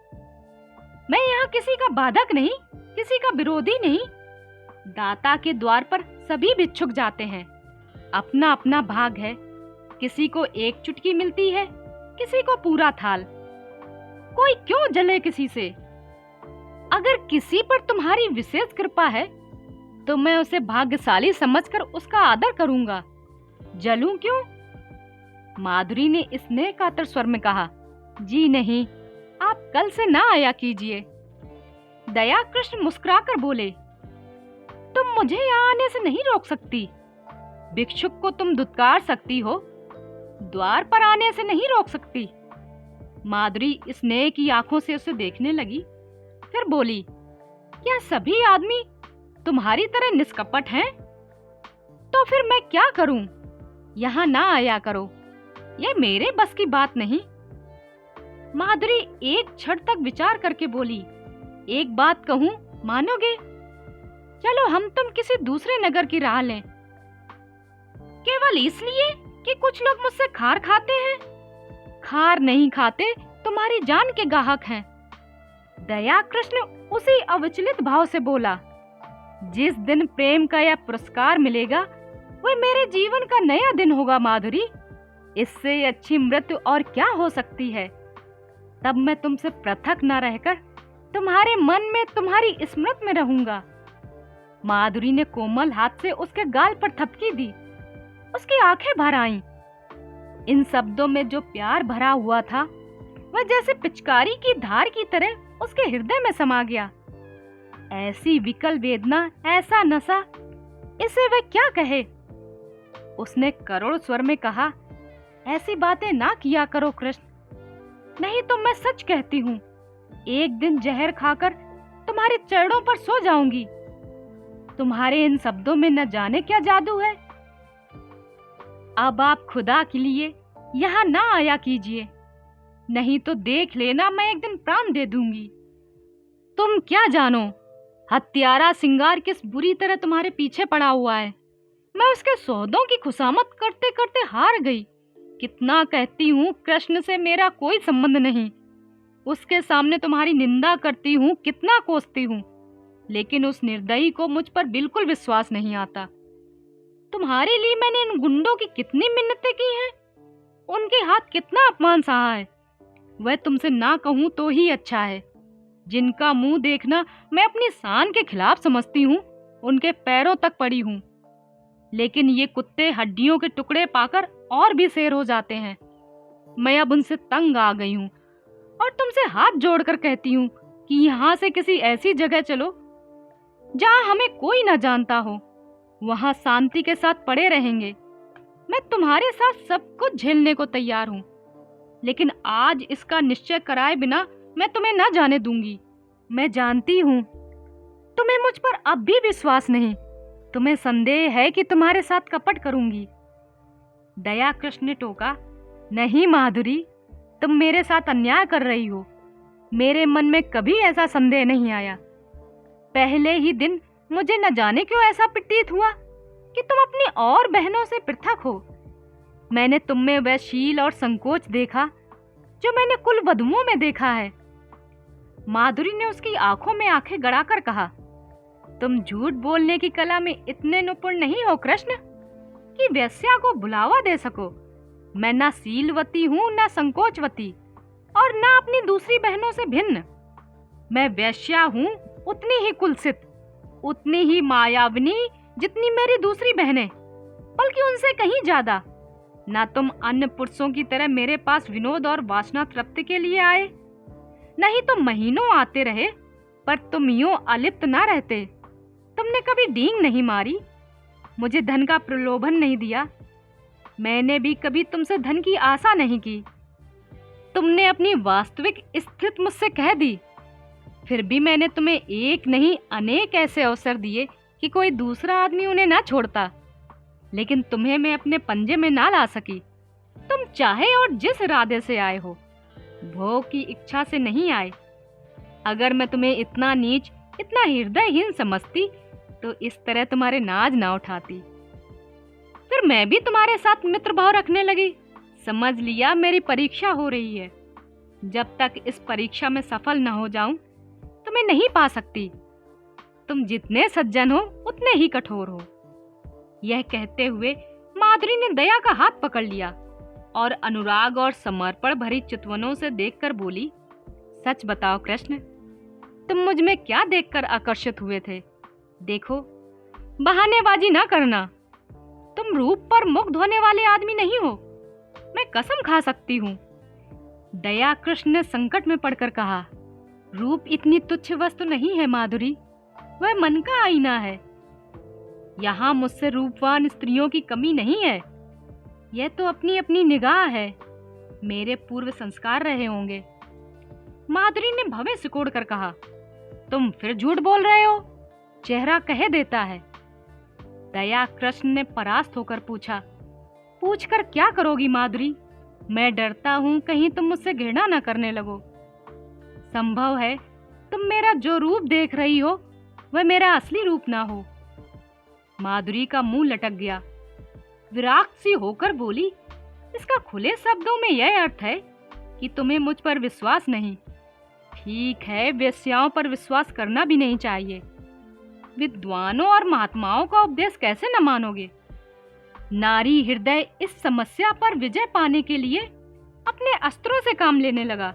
मैं यहाँ किसी का बाधक नहीं, किसी का विरोधी नहीं। दाता के द्वार पर सभी भिक्षुक जाते हैं, अपना अपना भाग है। किसी को एक चुटकी मिलती है, किसी को पूरा थाल। कोई क्यों जले किसी से? अगर किसी पर तुम्हारी विशेष कृपा है तो मैं उसे भाग्यशाली समझकर उसका आदर करूंगा, जलूं क्यों? माधुरी ने स्नेह कातर स्वर में कहा, जी नहीं, आप कल से ना आया कीजिए। दया कृष्ण मुस्कुराकर बोले, तुम मुझे यहाँ आने से नहीं रोक सकती। भिक्षुक को तुम धुतकार सकती हो, द्वार पर आने से नहीं रोक सकती। माधुरी स्नेह की आंखों से उसे देखने लगी, फिर बोली, क्या सभी आदमी तुम्हारी तरह निष्कपट हैं? तो फिर मैं क्या करूं? यहाँ ना आया करो, यह मेरे बस की बात नहीं। माधुरी एक क्षण तक विचार करके बोली, एक बात कहूं, मानोगे? चलो हम तुम किसी दूसरे नगर की राह लें। केवल इसलिए कि कुछ लोग मुझसे खार खाते हैं? खार नहीं खाते, तुम्हारी जान के गाहक हैं। दया कृष्ण उसी अविचलित भाव से बोला, जिस दिन प्रेम का यह पुरस्कार मिलेगा वह मेरे जीवन का नया दिन होगा माधुरी। इससे अच्छी मृत्यु और क्या हो सकती है? तब मैं तुमसे पृथक न रहकर तुम्हारे मन में, तुम्हारी स्मृति में रहूंगा। माधुरी ने कोमल हाथ से उसके गाल पर थपकी दी। उसकी आंखें भर आईं। इन शब्दों में जो प्यार भरा हुआ था वह जैसे पिचकारी की धार की तरह उसके हृदय में समा गया। ऐसी विकल वेदना, ऐसा नशा, इसे वह क्या कहे? उसने करुण स्वर में कहा, ऐसी बातें ना किया करो कृष्ण, नहीं तो मैं सच कहती हूँ, एक दिन जहर खाकर तुम्हारे चरणों पर सो जाऊंगी। तुम्हारे इन शब्दों में न जाने क्या जादू है। अब आप खुदा के लिए यहाँ ना आया कीजिए, नहीं तो देख लेना मैं एक दिन प्राण दे दूंगी। तुम क्या जानो हत्यारा सिंगार किस बुरी तरह तुम्हारे पीछे पड़ा हुआ है। मैं उसके सौदों की खुशामद करते करते हार गई। कितना कहती हूँ कृष्ण से मेरा कोई संबंध नहीं, उसके सामने तुम्हारी निंदा करती हूँ, कितना कोसती हूँ, लेकिन उस निर्दयी को मुझ पर बिल्कुल विश्वास नहीं आता। तुम्हारे लिए मैंने इन गुंडों की कितनी मिन्नतें की हैं, उनके हाथ कितना अपमान सहा है। वह तुमसे ना कहूँ तो ही अच्छा है। जिनका मुंह देखना मैं अपनी शान के खिलाफ समझती हूँ, उनके पैरों तक पड़ी हूँ, लेकिन ये कुत्ते हड्डियों के टुकड़े पाकर और भी शेर हो जाते हैं। मैं अब उनसे तंग आ गई हूँ और तुमसे हाथ जोड़कर कहती हूँ कि यहाँ से किसी ऐसी जगह चलो जहाँ हमें कोई ना जानता हो। वहाँ शांति के साथ पड़े रहेंगे। मैं तुम्हारे साथ सब कुछ झेलने को तैयार हूँ, लेकिन आज इसका निश्चय कराए बिना मैं तुम्हें ना जाने दूंगी। मैं जानती हूँ तुम्हें मुझ पर अब भी विश्वास नहीं, तुम्हें संदेह है कि तुम्हारे साथ कपट करूंगी। दया कृष्ण ने टोका, नहीं माधुरी, तुम मेरे साथ अन्याय कर रही हो। मेरे मन में कभी ऐसा संदेह नहीं आया। पहले ही दिन मुझे न जाने क्यों ऐसा प्रतीत हुआ कि तुम अपनी और बहनों से पृथक हो। मैंने तुम में वह शील और संकोच देखा जो मैंने कुल वधुओं में देखा है। माधुरी ने उसकी आंखों में आंखें गड़ाकर कहा, तुम झूठ बोलने की कला में इतने निपुण नहीं हो कृष्ण कि वेश्या को बुलावा दे सको। मैं ना शीलवती हूँ, ना संकोचवती, और ना अपनी दूसरी बहनों से भिन्न। मैं वेश्या हूँ, उतनी ही कुलसित, उतनी ही मायाविनी जितनी मेरी दूसरी बहनें, बल्कि उनसे कहीं ज्यादा। ना तुम अन्य पुरुषों की तरह मेरे पास विनोद और वासना तृप्ति के लिए आए, नहीं तो महीनों आते रहे, पर तुम यूं अलिप्त ना रहते। तुमने कभी डींग नहीं मारी, मुझे धन का प्रलोभन नहीं दिया। मैंने भी कभी तुमसे धन की आशा नहीं की। तुमने अपनी वास्तविक स्थिति मुझसे कह दी, फिर भी मैंने तुम्हें एक नहीं अनेक ऐसे अवसर दिए कि कोई दूसरा आदमी उन्हें ना छोड़ता, लेकिन तुम्हें मैं अपने पंजे में ना ला सकी। तुम चाहे और जिस इरादे से आए हो, भोग की इच्छा से नहीं आए। अगर मैं तुम्हें इतना नीच, इतना हृदयहीन समझती तो इस तरह तुम्हारे नाज ना उठाती। फिर मैं भी तुम्हारे साथ मित्र भाव रखने लगी। समझ लिया मेरी परीक्षा हो रही है। जब तक इस परीक्षा में सफल न हो जाऊं तो मैं नहीं पा सकती। तुम जितने सज्जन हो उतने ही कठोर हो। यह कहते हुए माधुरी ने दया का हाथ पकड़ लिया और अनुराग और समर्पण भरी चितवनों से देखकर बोली, सच बताओ कृष्ण, तुम मुझ में क्या देखकर आकर्षित हुए थे? देखो, बहानेबाजी ना करना। तुम रूप पर मुग्ध होने वाले आदमी नहीं हो, मैं कसम खा सकती हूँ। दया कृष्ण ने संकट में पड़कर कहा, रूप इतनी तुच्छ वस्तु नहीं है माधुरी, वह मन का आईना है। यहाँ मुझसे रूपवान स्त्रियों की कमी नहीं है। यह तो अपनी अपनी निगाह है, मेरे पूर्व संस्कार रहे होंगे। माधुरी ने भवें सिकोड़ कर कहा, तुम फिर झूठ बोल रहे हो, चेहरा कह देता है। दया कृष्ण ने परास्त होकर पूछा, पूछकर क्या करोगी माधुरी? मैं डरता हूँ कहीं तुम मुझसे घृणा न करने लगो। संभव है तुम मेरा जो रूप देख रही हो वह मेरा असली रूप ना हो। माधुरी का मुंह लटक गया। विराक्त सी होकर बोली, इसका खुले शब्दों में यह अर्थ है कि तुम्हें मुझ पर विश्वास नहीं। ठीक है, वेश्याओं पर विश्वास करना भी नहीं चाहिए। विद्वानों और महात्माओं का उपदेश कैसे न मानोगे? नारी हृदय इस समस्या पर विजय पाने के लिए अपने अस्त्रों से काम लेने लगा।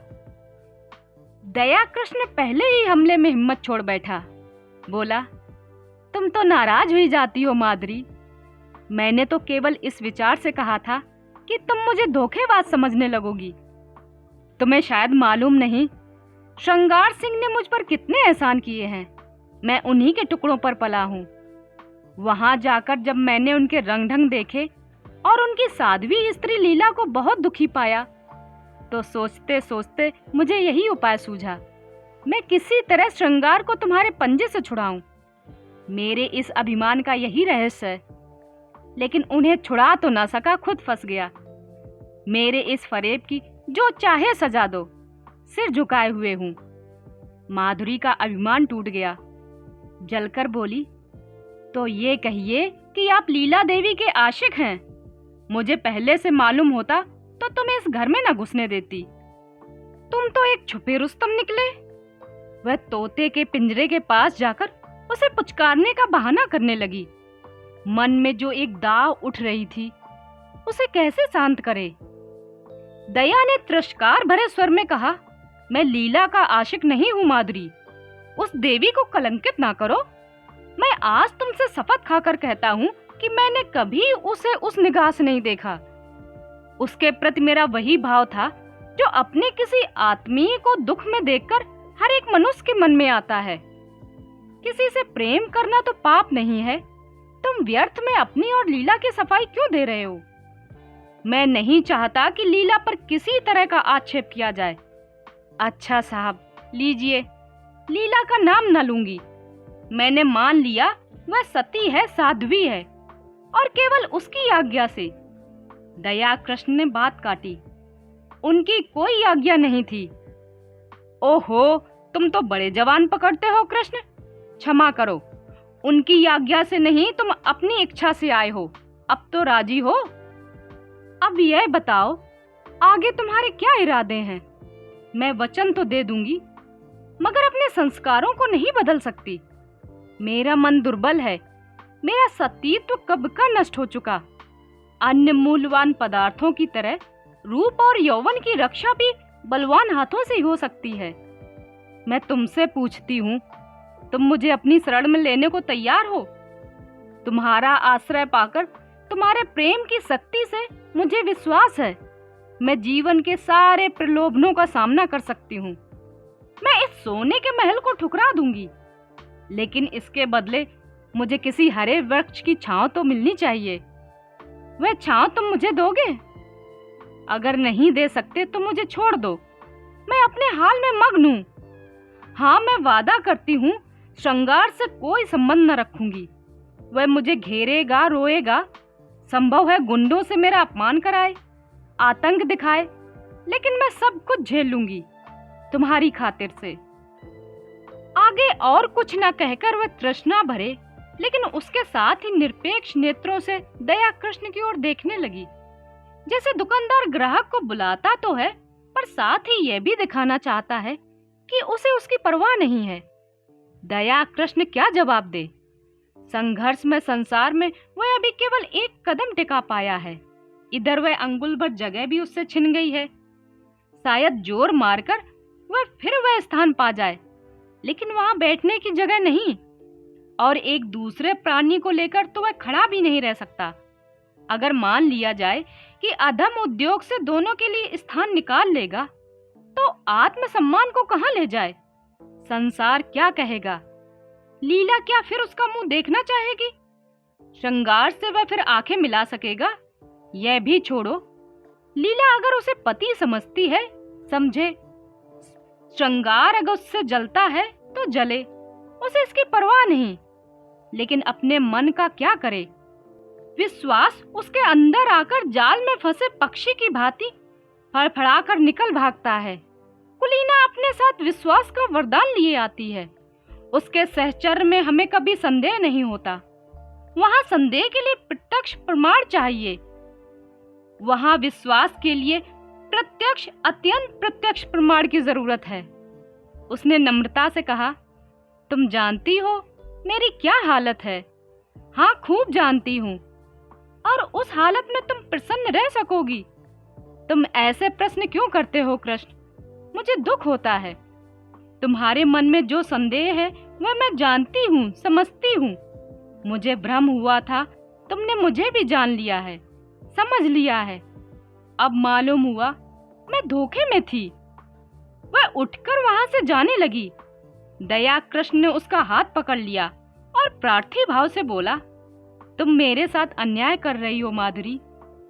दया कृष्ण पहले ही हमले में हिम्मत छोड़ बैठा। बोला, तुम तो नाराज हुई जाती हो माधुरी। मैंने तो केवल इस विचार से कहा था कि तुम मुझे धोखेबाज समझने लगोगी। तुम्हें शायद मालूम नहीं, श्रृंगार सिंह ने मुझ पर कितने एहसान किए हैं। मैं उन्हीं के टुकड़ों पर पला हूँ। वहां जाकर जब मैंने उनके रंग ढंग देखे और उनकी साध्वी स्त्री लीला को बहुत दुखी पाया, तो सोचते सोचते मुझे यही उपाय सूझा, मैं किसी तरह श्रृंगार को तुम्हारे पंजे से छुड़ाऊं। मेरे इस अभिमान का यही रहस्य है, लेकिन उन्हें छुड़ा तो ना सका, खुद फंस गया। मेरे इस फरेब की जो चाहे सजा दो, सिर झुकाए हुए हूं। माधुरी का अभिमान टूट गया। जलकर बोली, तो ये कहिए कि आप लीला देवी के आशिक हैं। मुझे पहले से मालूम होता तो तुम्हें इस घर में न घुसने देती। तुम तो एक छुपे रुस्तम निकले। वह तोते के पिंजरे के पास जाकर उसे पुचकारने का बहाना करने लगी। मन में जो एक दाव उठ रही थी, उसे कैसे शांत करे? दया ने तिरस्कार भरे स्वर में कहा, मैं लीला का आशिक नहीं हूं माधुरी। उस देवी को कलंकित ना करो। मैं आज तुमसे शपथ खाकर कहता हूं कि मैंने कभी उसे उस निगाह से नहीं देखा। उसके प्रति मेरा वही भाव था जो अपने किसी आत्मीय को दुख में देखकर हर एक मनुष्य के मन में आता है। किसी से प्रेम करना तो पाप नहीं है। तुम व्यर्थ में अपनी और लीला की सफाई क्यों दे रहे हो? मैं नहीं चाहता कि लीला पर किसी तरह का आक्षेप किया जाए। अच्छा साहब, लीजिए, लीला का नाम न लूंगी। मैंने मान लिया वह सती है, साध्वी है, और केवल उसकी आज्ञा से। दया कृष्ण ने बात काटी, उनकी कोई आज्ञा नहीं थी। ओहो, तुम तो बड़े जवान पकड़ते हो कृष्ण। क्षमा करो, उनकी आज्ञा से नहीं, तुम अपनी इच्छा से आए हो। अब तो राजी हो? अब यह बताओ, आगे तुम्हारे क्या इरादे हैं? मैं वचन तो दे दूंगी, मगर अपने संस्कारों को नहीं बदल सकती। मेरा मन दुर्बल है। मेरा सतीत्व कब का नष्ट हो चुका। अन्य मूल्यवान पदार्थों की तरह रूप और यौवन की रक्षा भी बलवान हाथों से ही हो सकती है। मैं तुमसे पूछती हूँ, तुम मुझे अपनी शरण में लेने को तैयार हो? तुम्हारा आश्रय पाकर तुम्हारे प्रेम की शक्ति से मुझे विश्वास है मैं जीवन के सारे प्रलोभनों का सामना कर सकती हूँ। मैं इस सोने के महल को ठुकरा दूंगी, लेकिन इसके बदले मुझे किसी हरे वृक्ष की छांव तो मिलनी चाहिए। वह छांव तुम मुझे दोगे? अगर नहीं दे सकते तो मुझे छोड़ दो, मैं अपने हाल में मग्न हूँ। हाँ, मैं वादा करती हूँ श्रृंगार से कोई संबंध न रखूंगी। वह मुझे घेरेगा, रोएगा, संभव है गुंडों से मेरा अपमान कराए, आतंक दिखाए, लेकिन मैं सब कुछ झेल लूंगी तुम्हारी खातिर से। आगे और कुछ न कहकर वह तृष्णा भरे लेकिन उसके साथ ही निरपेक्ष नेत्रों से दया कृष्ण की ओर देखने लगी, जैसे दुकानदार ग्राहक को बुलाता तो है पर साथ ही यह भी दिखाना चाहता है कि उसे उसकी परवाह नहीं है। दया कृष्ण क्या जवाब दे? संघर्ष में संसार में वह अभी केवल एक कदम टिका पाया है। इधर वह अंगुल भर जगह भी उससे छिन गई है। शायद जोर मारकर वह स्थान पा जाए, लेकिन वहां बैठने की जगह नहीं, और एक दूसरे प्राणी को लेकर तो वह खड़ा भी नहीं रह सकता। अगर मान लिया जाए कि अधम उद्योग से दोनों के लिए स्थान निकाल लेगा, तो आत्मसम्मान को कहां ले जाए? संसार क्या कहेगा? लीला क्या फिर उसका मुंह देखना चाहेगी? श्रृंगार से वह फिर आंखें मिला सकेगा? यह भी छोड़ो, लीला अगर उसे पति समझती है, समझे। श्रृंगार अगर उससे जलता है तो जले, उसे इसकी परवाह नहीं। लेकिन अपने मन का क्या करे? विश्वास उसके अंदर आकर जाल में फंसे पक्षी की भांति फड़फड़ाकर निकल भागता है। कुलीना अपने साथ विश्वास का वरदान लिए आती है। उसके सहचर्य में हमें कभी संदेह नहीं होता। वहां संदेह के लिए प्रत्यक्ष प्रमाण चाहिए, वहां विश्वास के लिए प्रत्यक्ष, अत्यंत प्रत्यक्ष प्रमाण की जरूरत है। उसने नम्रता से कहा, तुम जानती हो मेरी क्या हालत है? हाँ, खूब जानती हूँ। और उस हालत में तुम प्रसन्न रह सकोगी? तुम ऐसे प्रश्न क्यों करते हो कृष्ण? मुझे दुख होता है। तुम्हारे मन में जो संदेह है वह मैं जानती हूँ, समझती हूँ। मुझे भ्रम हुआ था, तुमने मुझे भी जान लिया है, समझ लिया है। अब मालूम हुआ मैं धोखे में थी। वह उठकर वहां से जाने लगी। दया कृष्ण ने उसका हाथ पकड़ लिया और प्रार्थी भाव से बोला, तुम मेरे साथ अन्याय कर रही हो माधुरी।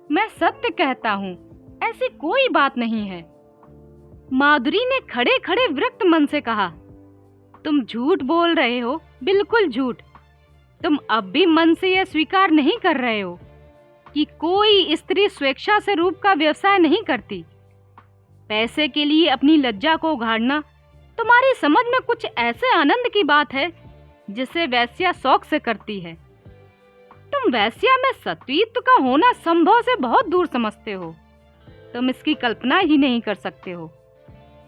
मैं सत्य कहता हूँ, ऐसी कोई बात नहीं है। माधुरी ने खड़े खड़े विरक्त मन से कहा, तुम झूठ बोल रहे हो, बिल्कुल झूठ। तुम अब भी मन से यह स्वीकार नहीं कर रहे हो कि कोई स्त्री स्वेच्छा से रूप का व्यवसाय नहीं करती। पैसे के लिए अपनी लज्जा को उघाड़ना तुम्हारी समझ में कुछ ऐसे आनंद की बात है जिसे वैश्या शौक से करती है। तुम वैश्या में सत्वित्व का होना संभव से बहुत दूर समझते हो। तुम इसकी कल्पना ही नहीं कर सकते हो।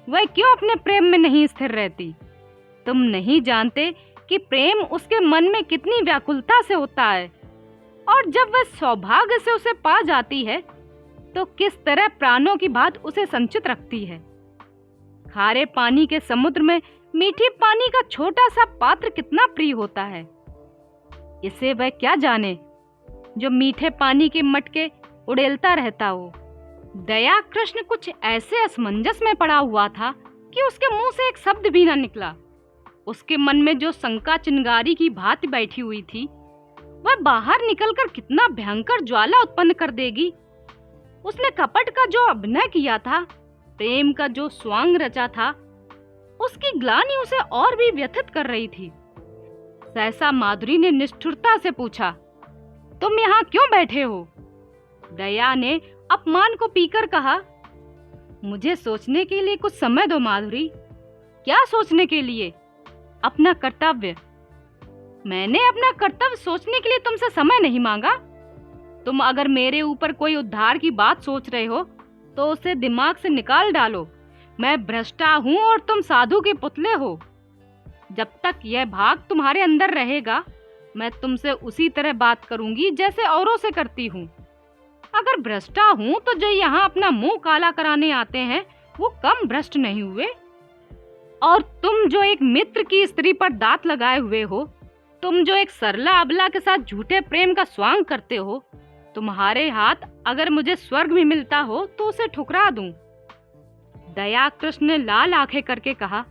वह क्यों अपने प्रेम में नहीं स्थिर रहती? तुम नहीं जानते कि प्रेम उसके मन में कितनी व्याकुलता से होता है, और जब वह सौभाग्य से उसे पा जाती है तो किस तरह प्राणों की बात उसे संचित रखती है। खारे पानी के समुद्र में मीठी पानी का छोटा सा पात्र कितना प्रिय होता है, इसे वह क्या जाने जो मीठे पानी के मटके उड़ेलता रहता हो। दया कृष्ण कुछ ऐसे असमंजस में पड़ा हुआ था कि उसके मुंह से एक शब्द भी न निकला। उसके मन में जो शंका चिंगारी की भांति बैठी हुई थी, वह बाहर निकलकर कितना भयंकर ज्वाला उत्पन्न कर देगी। उसने कपट का जो अभिनय किया था, प्रेम का जो स्वांग रचा था, उसकी ग्लानि उसे और भी व्यथित कर रही थी। सहसा माधुरी ने निष्ठुरता से पूछा, तुम यहाँ क्यों बैठे हो? दया ने अपमान को पीकर कहा, मुझे सोचने के लिए कुछ समय दो माधुरी। क्या सोचने के लिए? अपना कर्तव्य। मैंने अपना कर्तव्य सोचने के लिए तुमसे समय नहीं मांगा। तुम अगर मेरे ऊपर कोई उद्धार की बात सोच रहे हो तो उसे दिमाग से निकाल डालो। मैं भ्रष्टा हूँ और तुम साधु के पुतले हो। जब तक यह भाग तुम्हारे अंदर रहेगा, मैं तुमसे उसी तरह बात करूंगी जैसे औरों से करती हूँ। अगर भ्रष्टा हूँ तो जो यहाँ अपना मुंह काला कराने आते हैं वो कम भ्रष्ट नहीं हुए। और तुम जो एक मित्र की स्त्री पर दांत लगाए हुए हो, तुम जो एक सरला अबला के साथ झूठे प्रेम का स्वांग करते हो, तुम्हारे हाथ अगर मुझे स्वर्ग में मिलता हो तो उसे ठुकरा दूं। दया कृष्ण ने लाल आंखें करके कहा,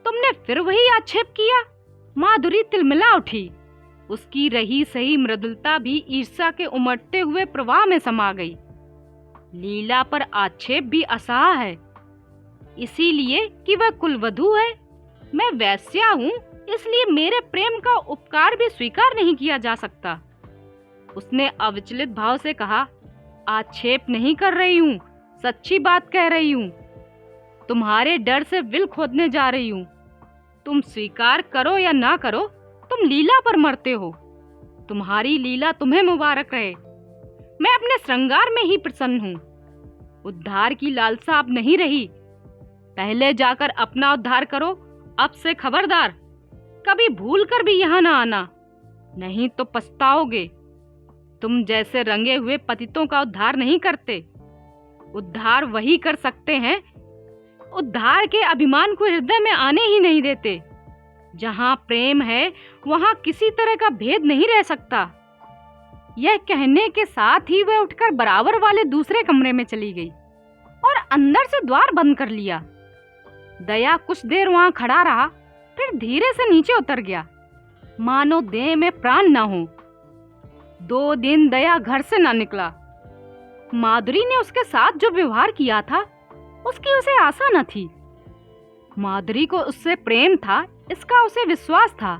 तुमने फिर वही आक्षेप किया। माधुरी तिलमिला उठी। उसकी रही सही मृदुलता भी ईर्ष्या के उमड़ते हुए प्रवाह में समा गई। लीला पर आक्षेप भी असहा है, इसीलिए कि वह कुलवधू है। मैं वैश्या हूँ, इसलिए मेरे प्रेम का उपकार भी स्वीकार नहीं किया जा सकता। उसने अविचलित भाव से कहा, आक्षेप नहीं कर रही हूँ, सच्ची बात कह रही हूँ। तुम्हारे डर से विल खोदने जा रही हूँ। तुम स्वीकार करो या ना करो, तुम लीला पर मरते हो। तुम्हारी लीला तुम्हें मुबारक रहे। मैं अपने श्रृंगार में ही प्रसन्न हूँ। उद्धार की लालसा अब नहीं रही। पहले जाकर अपना उद्धार करो। अब से खबरदार, कभी भूल कर भी यहाँ ना आना, नहीं तो पछताओगे। तुम जैसे रंगे हुए पतितों का उद्धार नहीं करते। उद्धार वही कर सकते हैं, उद्धार के अभिमान को हृदय में आने ही नहीं देते। जहां प्रेम है वहां किसी तरह का भेद नहीं रह सकता। यह कहने के साथ ही वह उठकर बराबर वाले दूसरे कमरे में चली गई और अंदर से द्वार बंद कर लिया। दया कुछ देर वहां खड़ा रहा, फिर धीरे से नीचे उतर गया, मानो देह में प्राण न हो। 2 दिन दया घर से न निकला। माधुरी ने उसके साथ जो व्यवहार किया था उसकी उसे आशा न थी। माधुरी को उससे प्रेम था, इसका उसे विश्वास था।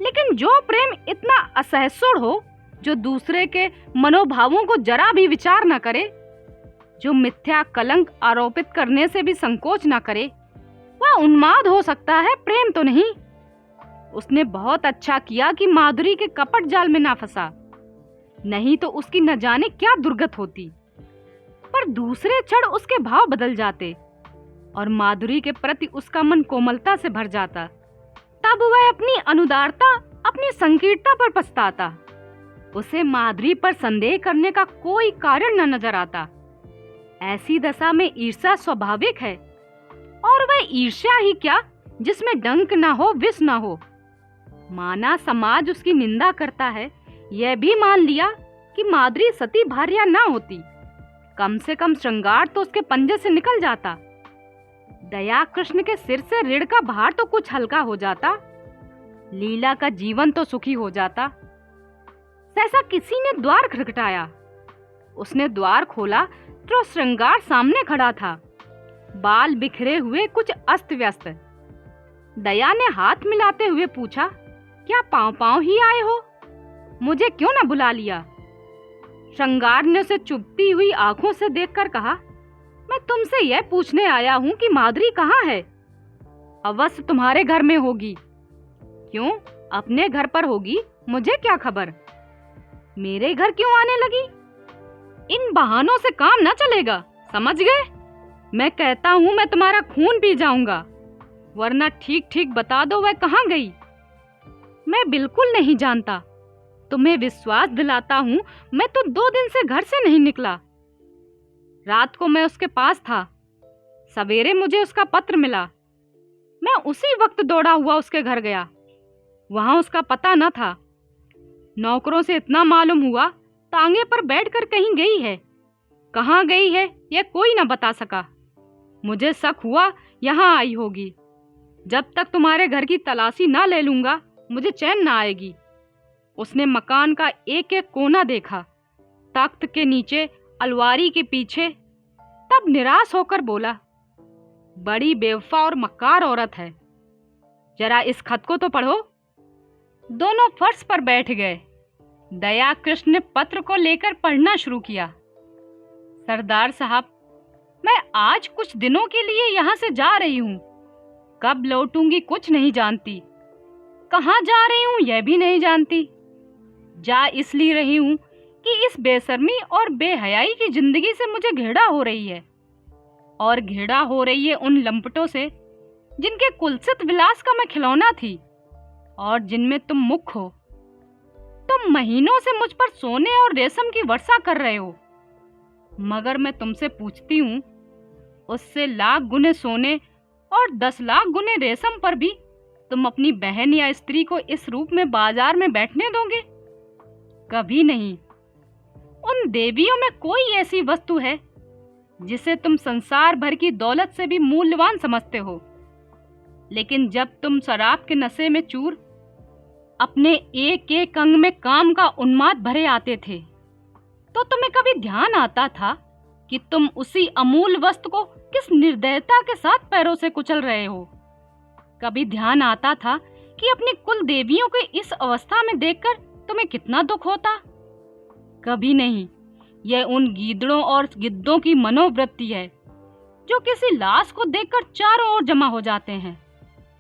लेकिन जो प्रेम इतना असहिष्णु हो, जो दूसरे के मनोभावों को जरा भी विचार न करे, जो मिथ्या कलंक आरोपित करने से भी संकोच न करे, वह उन्माद हो सकता है, प्रेम तो नहीं। उसने बहुत अच्छा किया कि माधुरी के कपट जाल में ना फंसा, नहीं तो उसकी न जाने क्या दुर्गत होती। पर दूसरे क्षण उसके भाव बदल जाते और माधुरी के प्रति उसका मन कोमलता से भर जाता। तब वह अपनी अनुदारता, अपनी संकीर्णता पर पछताता। उसे माधुरी पर संदेह करने का कोई कारण न नजर आता। ऐसी दशा में ईर्ष्या स्वाभाविक है, और वह ईर्ष्या ही क्या जिसमें डंक न हो, विष न हो। माना समाज उसकी निंदा करता है, यह भी मान लिया कि माधुरी सती भार्या ना होती, कम से कम श्रृंगार तो उसके पंजे से निकल जाता। दया कृष्ण के सिर से ऋण का भार तो कुछ हल्का हो जाता, लीला का जीवन तो सुखी हो जाता। सहसा किसी ने द्वार खटखटाया। उसने द्वार खोला तो श्रृंगार सामने खड़ा था, बाल बिखरे हुए, कुछ अस्त व्यस्त। दया ने हाथ मिलाते हुए पूछा, क्या पांव पांव ही आए हो? मुझे क्यों न बुला लिया? श्रृंगार ने उसे चुभती हुई आंखों से देखकर कहा, मैं तुमसे यह पूछने आया हूं कि माधुरी कहाँ है? अवश्य तुम्हारे घर में होगी। क्यों, अपने घर पर होगी, मुझे क्या खबर? मेरे घर क्यों आने लगी? इन बहानों से काम न चलेगा, समझ गए? मैं कहता हूं मैं तुम्हारा खून पी जाऊंगा, वरना ठीक ठीक बता दो वह कहाँ गई। मैं बिल्कुल नहीं जानता, तुम्हें विश्वास दिलाता हूं, मैं तो 2 दिन से घर से नहीं निकला। रात को मैं उसके पास था, सवेरे मुझे उसका पत्र मिला। मैं उसी वक्त दौड़ा हुआ उसके घर गया, वहां उसका पता न था। नौकरों से इतना मालूम हुआ, तांगे पर बैठकर कहीं गई है। कहाँ गई है यह कोई न बता सका। मुझे शक हुआ यहाँ आई होगी। जब तक तुम्हारे घर की तलाशी ना ले लूंगा मुझे चैन ना आएगी। उसने मकान का एक एक कोना देखा, तख्त के नीचे, अलमारी के पीछे। तब निराश होकर बोला, बड़ी बेवफा और मक्कार औरत है। जरा इस खत को तो पढ़ो। दोनों फर्श पर बैठ गए। दया कृष्ण ने पत्र को लेकर पढ़ना शुरू किया। सरदार साहब, मैं आज कुछ दिनों के लिए यहाँ से जा रही हूँ। कब लौटूंगी कुछ नहीं जानती, कहाँ जा रही हूँ यह भी नहीं जानती। जा इसलिए रही हूँ कि इस बेशर्मी और बेहयाई की जिंदगी से मुझे घृणा हो रही है, और घृणा हो रही है उन लंपटों से जिनके कुलसित विलास का मैं खिलौना थी और जिनमें तुम मुख हो। तुम महीनों से मुझ पर सोने और रेशम की वर्षा कर रहे हो, मगर मैं तुमसे पूछती हूँ, उससे लाख गुने सोने और 10 लाख गुने रेशम पर भी तुम अपनी बहन या स्त्री को इस रूप में बाजार में बैठने दोगे? कभी नहीं। उन देवियों में कोई ऐसी वस्तु है जिसे तुम संसार भर की दौलत से भी मूल्यवान समझते हो, लेकिन जब तुम शराब के नशे में चूर अपने एक एक अंग में काम का उन्माद भरे आते थे, तो तुम्हें कभी ध्यान आता था कि तुम उसी अमूल्य वस्तु को किस निर्दयता के साथ पैरों से कुचल रहे हो? कभी ध्यान आता था कि अपनी कुल देवियों को इस अवस्था में देखकर तुम्हें कितना दुख होता? कभी नहीं। यह उन गीदड़ों और गिद्धों की मनोवृत्ति है जो किसी लाश को देखकर चारों ओर जमा हो जाते हैं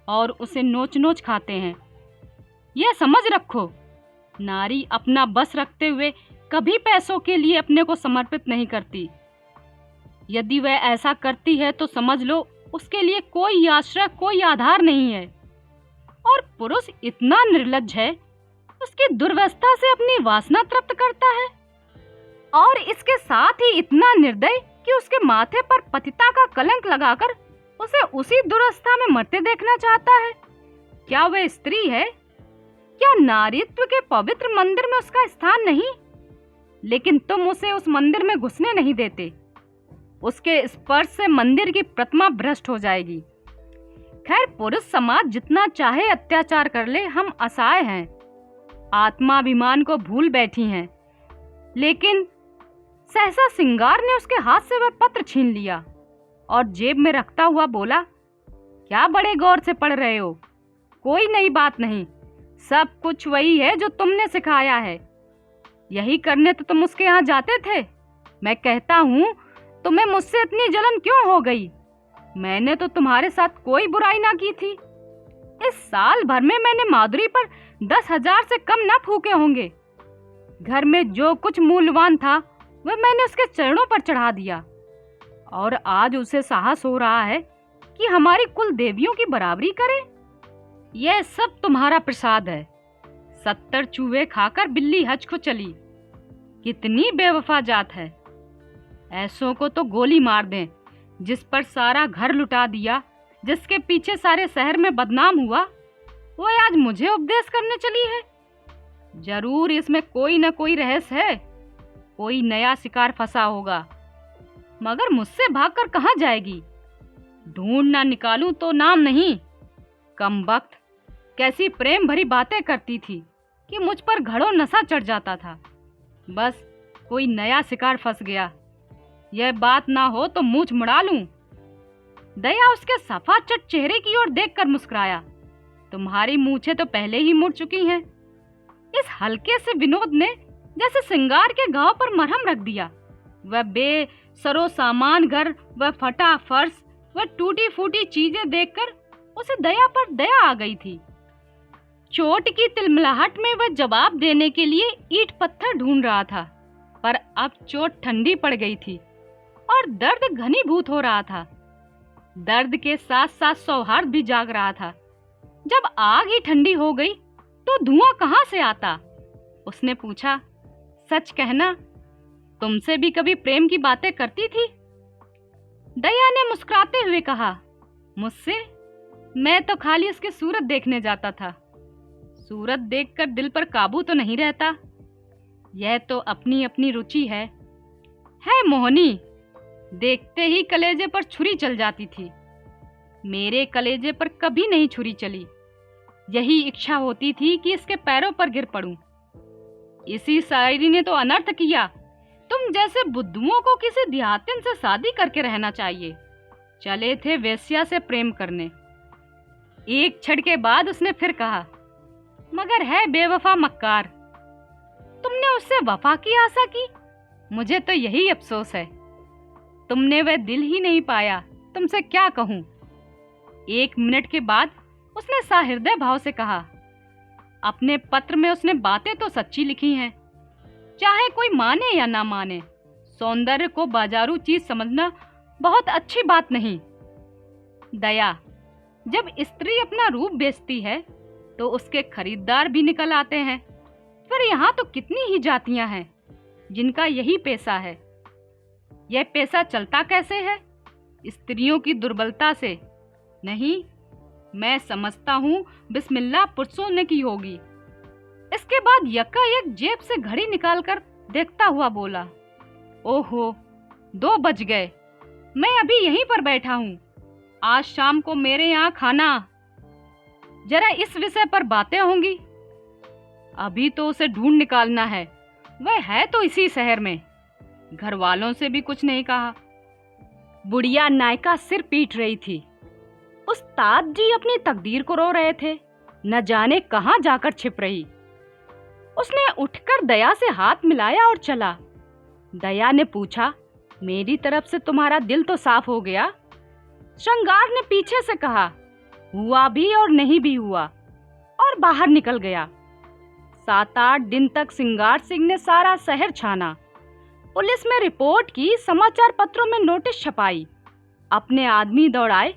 और उसे नोच नोच खाते हैं। यह समझ रखो, नारी अपना बस रखते हुए कभी पैसों के लिए अपने को समर्पित नहीं करती। यदि वह ऐसा करती है तो समझ लो उसके लिए कोई आश्रय, कोई आधार नहीं है। और पुरुष इतना निर्लज्ज है, उसकी दुर्व्यवस्था से अपनी वासना तृप्त करता है, और इसके साथ ही इतना निर्दयी कि उसके माथे पर पतिता का कलंक लगाकर उसे उसी दुर्वस्था में मरते देखना चाहता है। क्या वह स्त्री है? क्या नारीत्व के पवित्र मंदिर में उसका स्थान नहीं? लेकिन तुम उसे उस मंदिर में घुसने नहीं देते। उसके स्पर्श से मंदिर की प्रतिमा भ्रष्ट हो जाएगी। खैर, पुरुष समाज जितना चाहे अत्याचार कर ले, हम असहाय हैं, आत्माभिमान को भूल बैठी हैं। लेकिन सहसा सिंगार ने उसके हाथ से वह पत्र छीन लिया और जेब में रखता हुआ बोला, क्या बड़े गौर से पढ़ रहे हो? कोई नई बात नहीं, सब कुछ वही है जो तुमने सिखाया है। यही करने तो तुम उसके यहाँ जाते थे। मैं कहता हूँ, तुम्हें मुझसे इतनी जलन क्यों हो गई? मैंने तो तुम्हारे साथ कोई बुराई ना की थी। इस साल भर में मैंने माधुरी पर 10,000 से कम ना फूके होंगे। घर में जो कुछ मूल्यवान था वह मैंने उसके चरणों पर चढ़ा दिया, और आज उसे साहस हो रहा है कि हमारी कुल देवियों की बराबरी करे। यह सब तुम्हारा प्रसाद है। 70 चूहे खाकर बिल्ली हज को चली। कितनी बेवफा जात है। ऐसों को तो गोली मार दें। जिस पर सारा घर लुटा दिया, जिसके पीछे सारे शहर में बदनाम हुआ, वो आज मुझे उपदेश करने चली है। जरूर इसमें कोई न कोई रहस्य है। कोई नया शिकार फंसा होगा, मगर मुझसे भागकर कहाँ जाएगी? ढूंढ ना निकालूं तो नाम नहीं। कमबख्त, कैसी प्रेम भरी बातें करती थी कि मुझ पर घड़ों नशा चढ़ जाता था। बस कोई नया शिकार फंस गया। यह बात ना हो तो मूंछ मुड़ा लूं। दया उसके सफाचट चेहरे की ओर देखकर मुस्कुराया। तुम्हारी मूछें तो पहले ही मुड़ चुकी हैं। इस हल्के से विनोद ने जैसे सिंगार के घाव पर मरहम रख दिया। वह बेसरो सामान घर, वह फटा फर्श, वह टूटी फूटी चीजें देखकर उसे दया पर दया आ गई थी। चोट की तिलमिलाहट में वह जवाब देने के लिए ईंट पत्थर ढूंढ रहा था, पर अब चोट ठंडी पड़ गई थी और दर्द घनीभूत हो रहा था। दर्द के साथ साथ सौहार्द भी जाग रहा था। जब आग ही ठंडी हो गई तो धुआं कहाँ से आता? उसने पूछा, सच कहना, तुमसे भी कभी प्रेम की बातें करती थी? दया ने मुस्कुराते हुए कहा, मुझसे? मैं तो खाली उसकी सूरत देखने जाता था। सूरत देखकर दिल पर काबू तो नहीं रहता। यह तो अपनी अपनी रुचि है मोहनी। देखते ही कलेजे पर छुरी चल जाती थी। मेरे कलेजे पर कभी नहीं छुरी चली। यही इच्छा होती थी कि इसके पैरों पर गिर पड़ूं। इसी शायरी ने तो अनर्थ किया। तुम जैसे बुद्धुओं को किसी देहातिन से शादी करके रहना चाहिए। चले थे वेश्या से प्रेम करने। एक क्षण के बाद उसने फिर कहा, मगर है बेवफा मक्कार। तुमने उससे वफा की आशा की। मुझे तो यही अफसोस है। तुमने वह दिल ही नहीं पाया। तुमसे क्या कहूं? 1 मिनट के बाद उसने सहृदय भाव से कहा, अपने पत्र में उसने बातें तो सच्ची लिखी हैं, चाहे कोई माने या ना माने। सौंदर्य को बाजारू चीज समझना बहुत अच्छी बात नहीं। दया, जब स्त्री अपना रूप बेचती है तो उसके खरीदार भी निकल आते हैं। फिर यहाँ तो कितनी ही जातियां हैं जिनका यही पेशा है। यह पेशा चलता कैसे है? स्त्रियों की दुर्बलता से नहीं। मैं समझता हूँ बिस्मिल्लाह पुरुषों ने की होगी। इसके बाद यकायक जेब से घड़ी निकालकर देखता हुआ बोला, ओहो 2 बज गए, मैं अभी यहीं पर बैठा हूँ। आज शाम को मेरे यहाँ खाना, जरा इस विषय पर बातें होंगी। अभी तो उसे ढूंढ निकालना है, वह है तो इसी शहर में। घर वालों से भी कुछ नहीं कहा। बुढ़िया नायका सिर पीट रही थी। उस्ताद जी अपनी तकदीर को रो रहे थे, न जाने कहां जाकर छिप रही। उसने उठकर दया से हाथ मिलाया और चला। दया ने पूछा, मेरी तरफ से तुम्हारा दिल तो साफ हो गया? श्रृंगार ने पीछे से कहा, हुआ भी और नहीं भी हुआ, और बाहर निकल गया। 7-8 दिन तक श्रृंगार सिंह ने सारा शहर छाना, पुलिस में रिपोर्ट की, समाचार पत्रों में नोटिस छपाई, अपने आदमी दौड़ाए,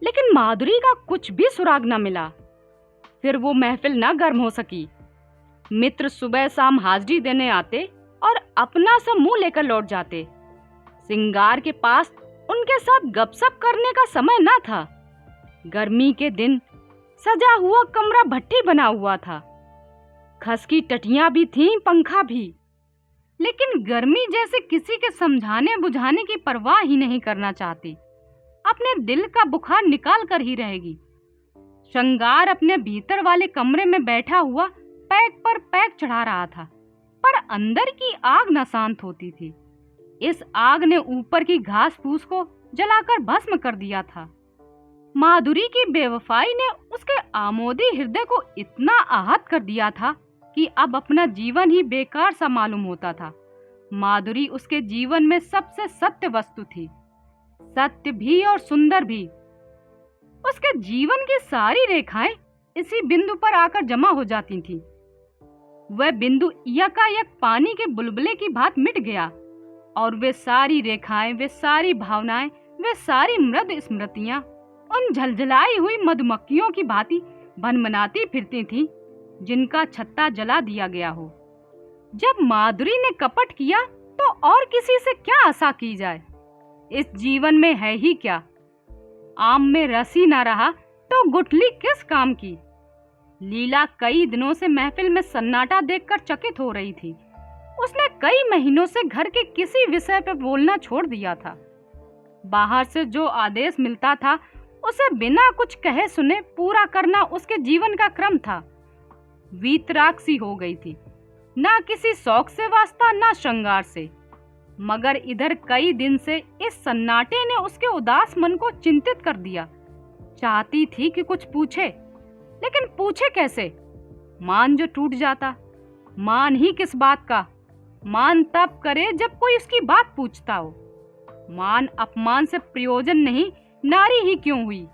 लेकिन माधुरी का कुछ भी सुराग न मिला। फिर वो महफिल न गर्म हो सकी। मित्र सुबह शाम हाजिरी देने आते और अपना सा मुंह लेकर लौट जाते। श्रृंगार के पास उनके साथ गपशप करने का समय न था। गर्मी के दिन सजा हुआ कमरा भट्ठी बना हुआ था। खस की टटियां भी थीं, पंखा भी, लेकिन गर्मी जैसे किसी के समझाने बुझाने की परवाह ही नहीं करना चाहती। अपने दिल का बुखार निकाल कर ही रहेगी। श्रृंगार अपने भीतर वाले कमरे में बैठा हुआ पैक पर पैक चढ़ा रहा था, पर अंदर की आग न शांत होती थी। इस आग ने ऊपर की घास फूस को जलाकर भस्म कर दिया था। माधुरी की बेवफाई ने उसके आमोदी हृदय को इतना आहत कर दिया था कि अब अपना जीवन ही बेकार सा मालूम होता था। माधुरी उसके जीवन में सबसे सत्य वस्तु थी, सत्य भी और सुंदर भी। उसके जीवन की सारी रेखाएं इसी बिंदु पर आकर जमा हो जाती थीं। वह बिंदु यकायक पानी के बुलबुले की भांति मिट गया, और वे सारी रेखाएं, वे सारी भावनाएं, वे सारी मृद स्मृतियां उन झलझलाई हुई मधुमक्खियों की भांति भनभनाती फिरती थीं, जिनका छत्ता जला दिया गया हो। जब माधुरी ने कपट किया तो और किसी से क्या आशा की जाए? इस जीवन में है ही क्या? आम में रस ही ना रहा तो गुठली किस काम की? लीला कई दिनों से महफिल में सन्नाटा देखकर चकित हो रही थी। उसने कई महीनों से घर के किसी विषय पर बोलना छोड़ दिया था। बाहर से जो आदेश मिलता था उसे बिना कुछ कहे सुने पूरा करना उसके जीवन का क्रम था। वीतराग सी हो गई थी, ना किसी शौक से वास्ता, ना श्रृंगार से। मगर इधर कई दिन से इस सन्नाटे ने उसके उदास मन को चिंतित कर दिया। चाहती थी कि कुछ पूछे, लेकिन पूछे कैसे? मान जो टूट जाता। मान ही किस बात का? मान तब करे जब कोई उसकी बात पूछता हो। मान अपमान से प्रयोजन नहीं, नारी ही क्यों हुई?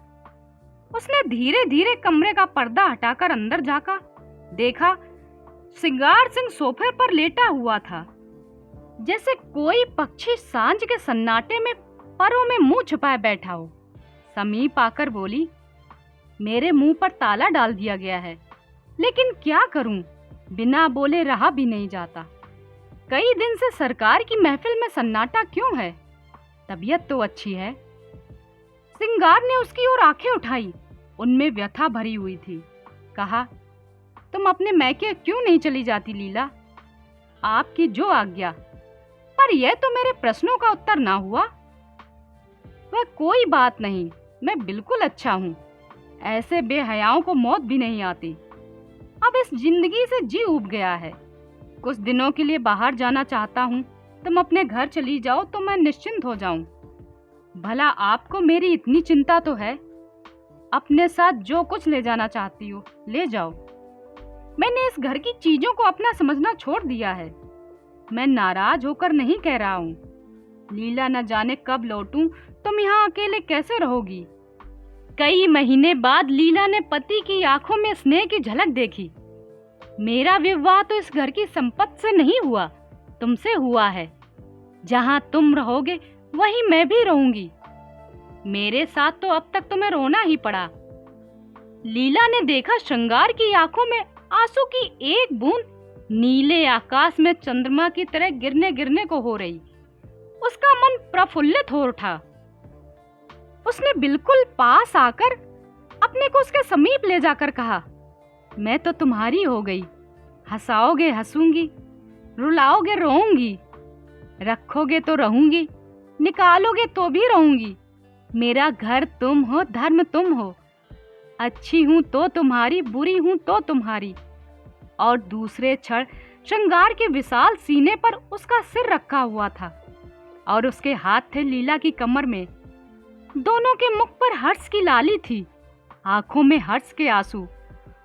उसने धीरे धीरे कमरे का पर्दा हटाकर अंदर झांका। देखा, श्रृंगार सिंह सोफे पर लेटा हुआ था, जैसे कोई पक्षी सांझ के सन्नाटे में परों में मुंह छुपाए बैठा हो। समीप आकर बोली, मेरे मुंह पर ताला डाल दिया गया है, लेकिन क्या करूं, बिना बोले रहा भी नहीं जाता। कई दिन से सरकार की महफिल में सन्नाटा क्यों है? तबीयत तो अच्छी है। श्रृंगार ने उसकी ओर आंखें उठाई, उनमें व्यथा भरी हुई थी। कहा, तुम अपने मैके क्यों नहीं चली जाती लीला? आपकी जो आज्ञा। पर यह तो मेरे प्रश्नों का उत्तर ना हुआ। वह कोई बात नहीं, मैं बिल्कुल अच्छा हूँ। ऐसे बेहयाओं को मौत भी नहीं आती। अब इस जिंदगी से जी उब गया है। कुछ दिनों के लिए बाहर जाना चाहता हूँ। तुम अपने घर चली जाओ तो मैं निश्चिंत हो जाऊं। भला आपको मेरी इतनी चिंता तो है। अपने साथ जो कुछ ले जाना चाहती हो ले जाओ। मैंने इस घर की चीजों को अपना समझना छोड़ दिया है। मैं नाराज होकर नहीं कह रहा हूँ। लीला न जाने कब लौटूं, तुम यहाँ अकेले कैसे रहोगी? कई महीने बाद लीला ने पति की आंखों में स्नेह की झलक देखी। मेरा विवाह तो इस घर की संपत्ति से नहीं हुआ, तुमसे हुआ है। जहाँ तुम रहोगे वहीं मैं भी रहूंगी। मेरे साथ तो अब तक तुम्हें रोना ही पड़ा। लीला ने देखा श्रृंगार की आंखों में आंसू की एक बूंद नीले आकाश में चंद्रमा की तरह गिरने गिरने को हो रही। उसका मन प्रफुल्लित हो उठा। उसने बिल्कुल पास आकर अपने को उसके समीप ले जाकर कहा, मैं तो तुम्हारी हो गई। हंसाओगे हंसूंगी, रुलाओगे रोऊंगी, रखोगे तो रहूंगी, निकालोगे तो भी रहूंगी। मेरा घर तुम हो, धर्म तुम हो, अच्छी हूं तो तुम्हारी, बुरी हूं तो तुम्हारी। और दूसरे क्षण श्रृंगार के विशाल सीने पर उसका सिर रखा हुआ था और उसके हाथ थे लीला की कमर में। दोनों के मुख पर हर्ष की लाली थी, आंखों में हर्ष के आंसू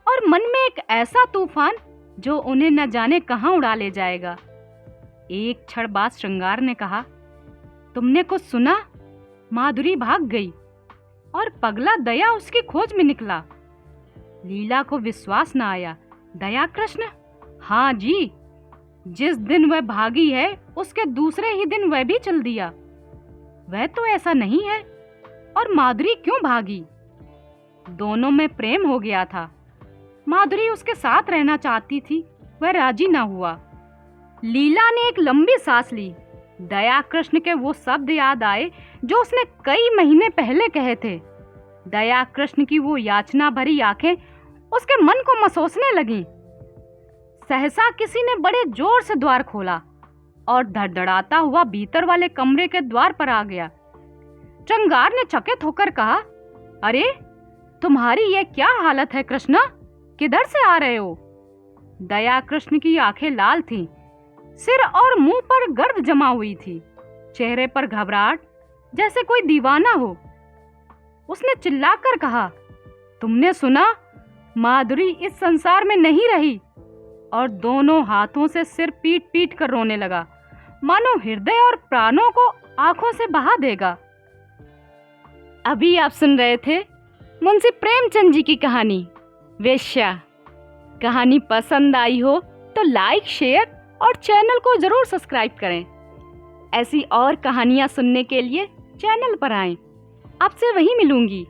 और मन में एक ऐसा तूफान जो उन्हें न जाने कहां उड़ा ले जाएगा। एक क्षण बाद श्रृंगार ने कहा, तुमने कुछ सुना? माधुरी भाग गई और पगला दया उसकी खोज में निकला। लीला को विश्वास न आया। दया कृष्ण? हाँ जी, जिस दिन वह भागी है उसके दूसरे ही दिन वह भी चल दिया। वह तो ऐसा नहीं है। और माधुरी क्यों भागी? दोनों में प्रेम हो गया था। माधुरी उसके साथ रहना चाहती थी, वह राजी ना हुआ। लीला ने एक लंबी सांस ली। दया कृष्ण के वो शब्द याद आए जो उसने कई महीने पहले कहे थे। दया कृष्ण की वो याचना भरी आंखें उसके मन को मसोसने लगीं। सहसा किसी ने बड़े जोर से द्वार खोला और धड़धड़ाता हुआ भीतर वाले कमरे के द्वार पर आ गया। श्रृंगार ने चकित होकर कहा, अरे तुम्हारी ये क्या हालत है कृष्णा? किधर से आ रहे हो? दया कृष्ण की आंखें लाल थीं, सिर और मुंह पर गर्द जमा हुई थी, चेहरे पर घबराहट जैसे कोई दीवाना हो। उसने चिल्लाकर कहा, तुमने सुना? माधुरी इस संसार में नहीं रही। और दोनों हाथों से सिर पीट पीट कर रोने लगा, मानो हृदय और प्राणों को आंखों से बहा देगा। अभी आप सुन रहे थे मुंशी प्रेमचंद जी की कहानी वेश्या। कहानी पसंद आई हो तो लाइक, शेयर और चैनल को जरूर सब्सक्राइब करें। ऐसी और कहानियां सुनने के लिए चैनल पर आएं। आपसे वहीं मिलूंगी।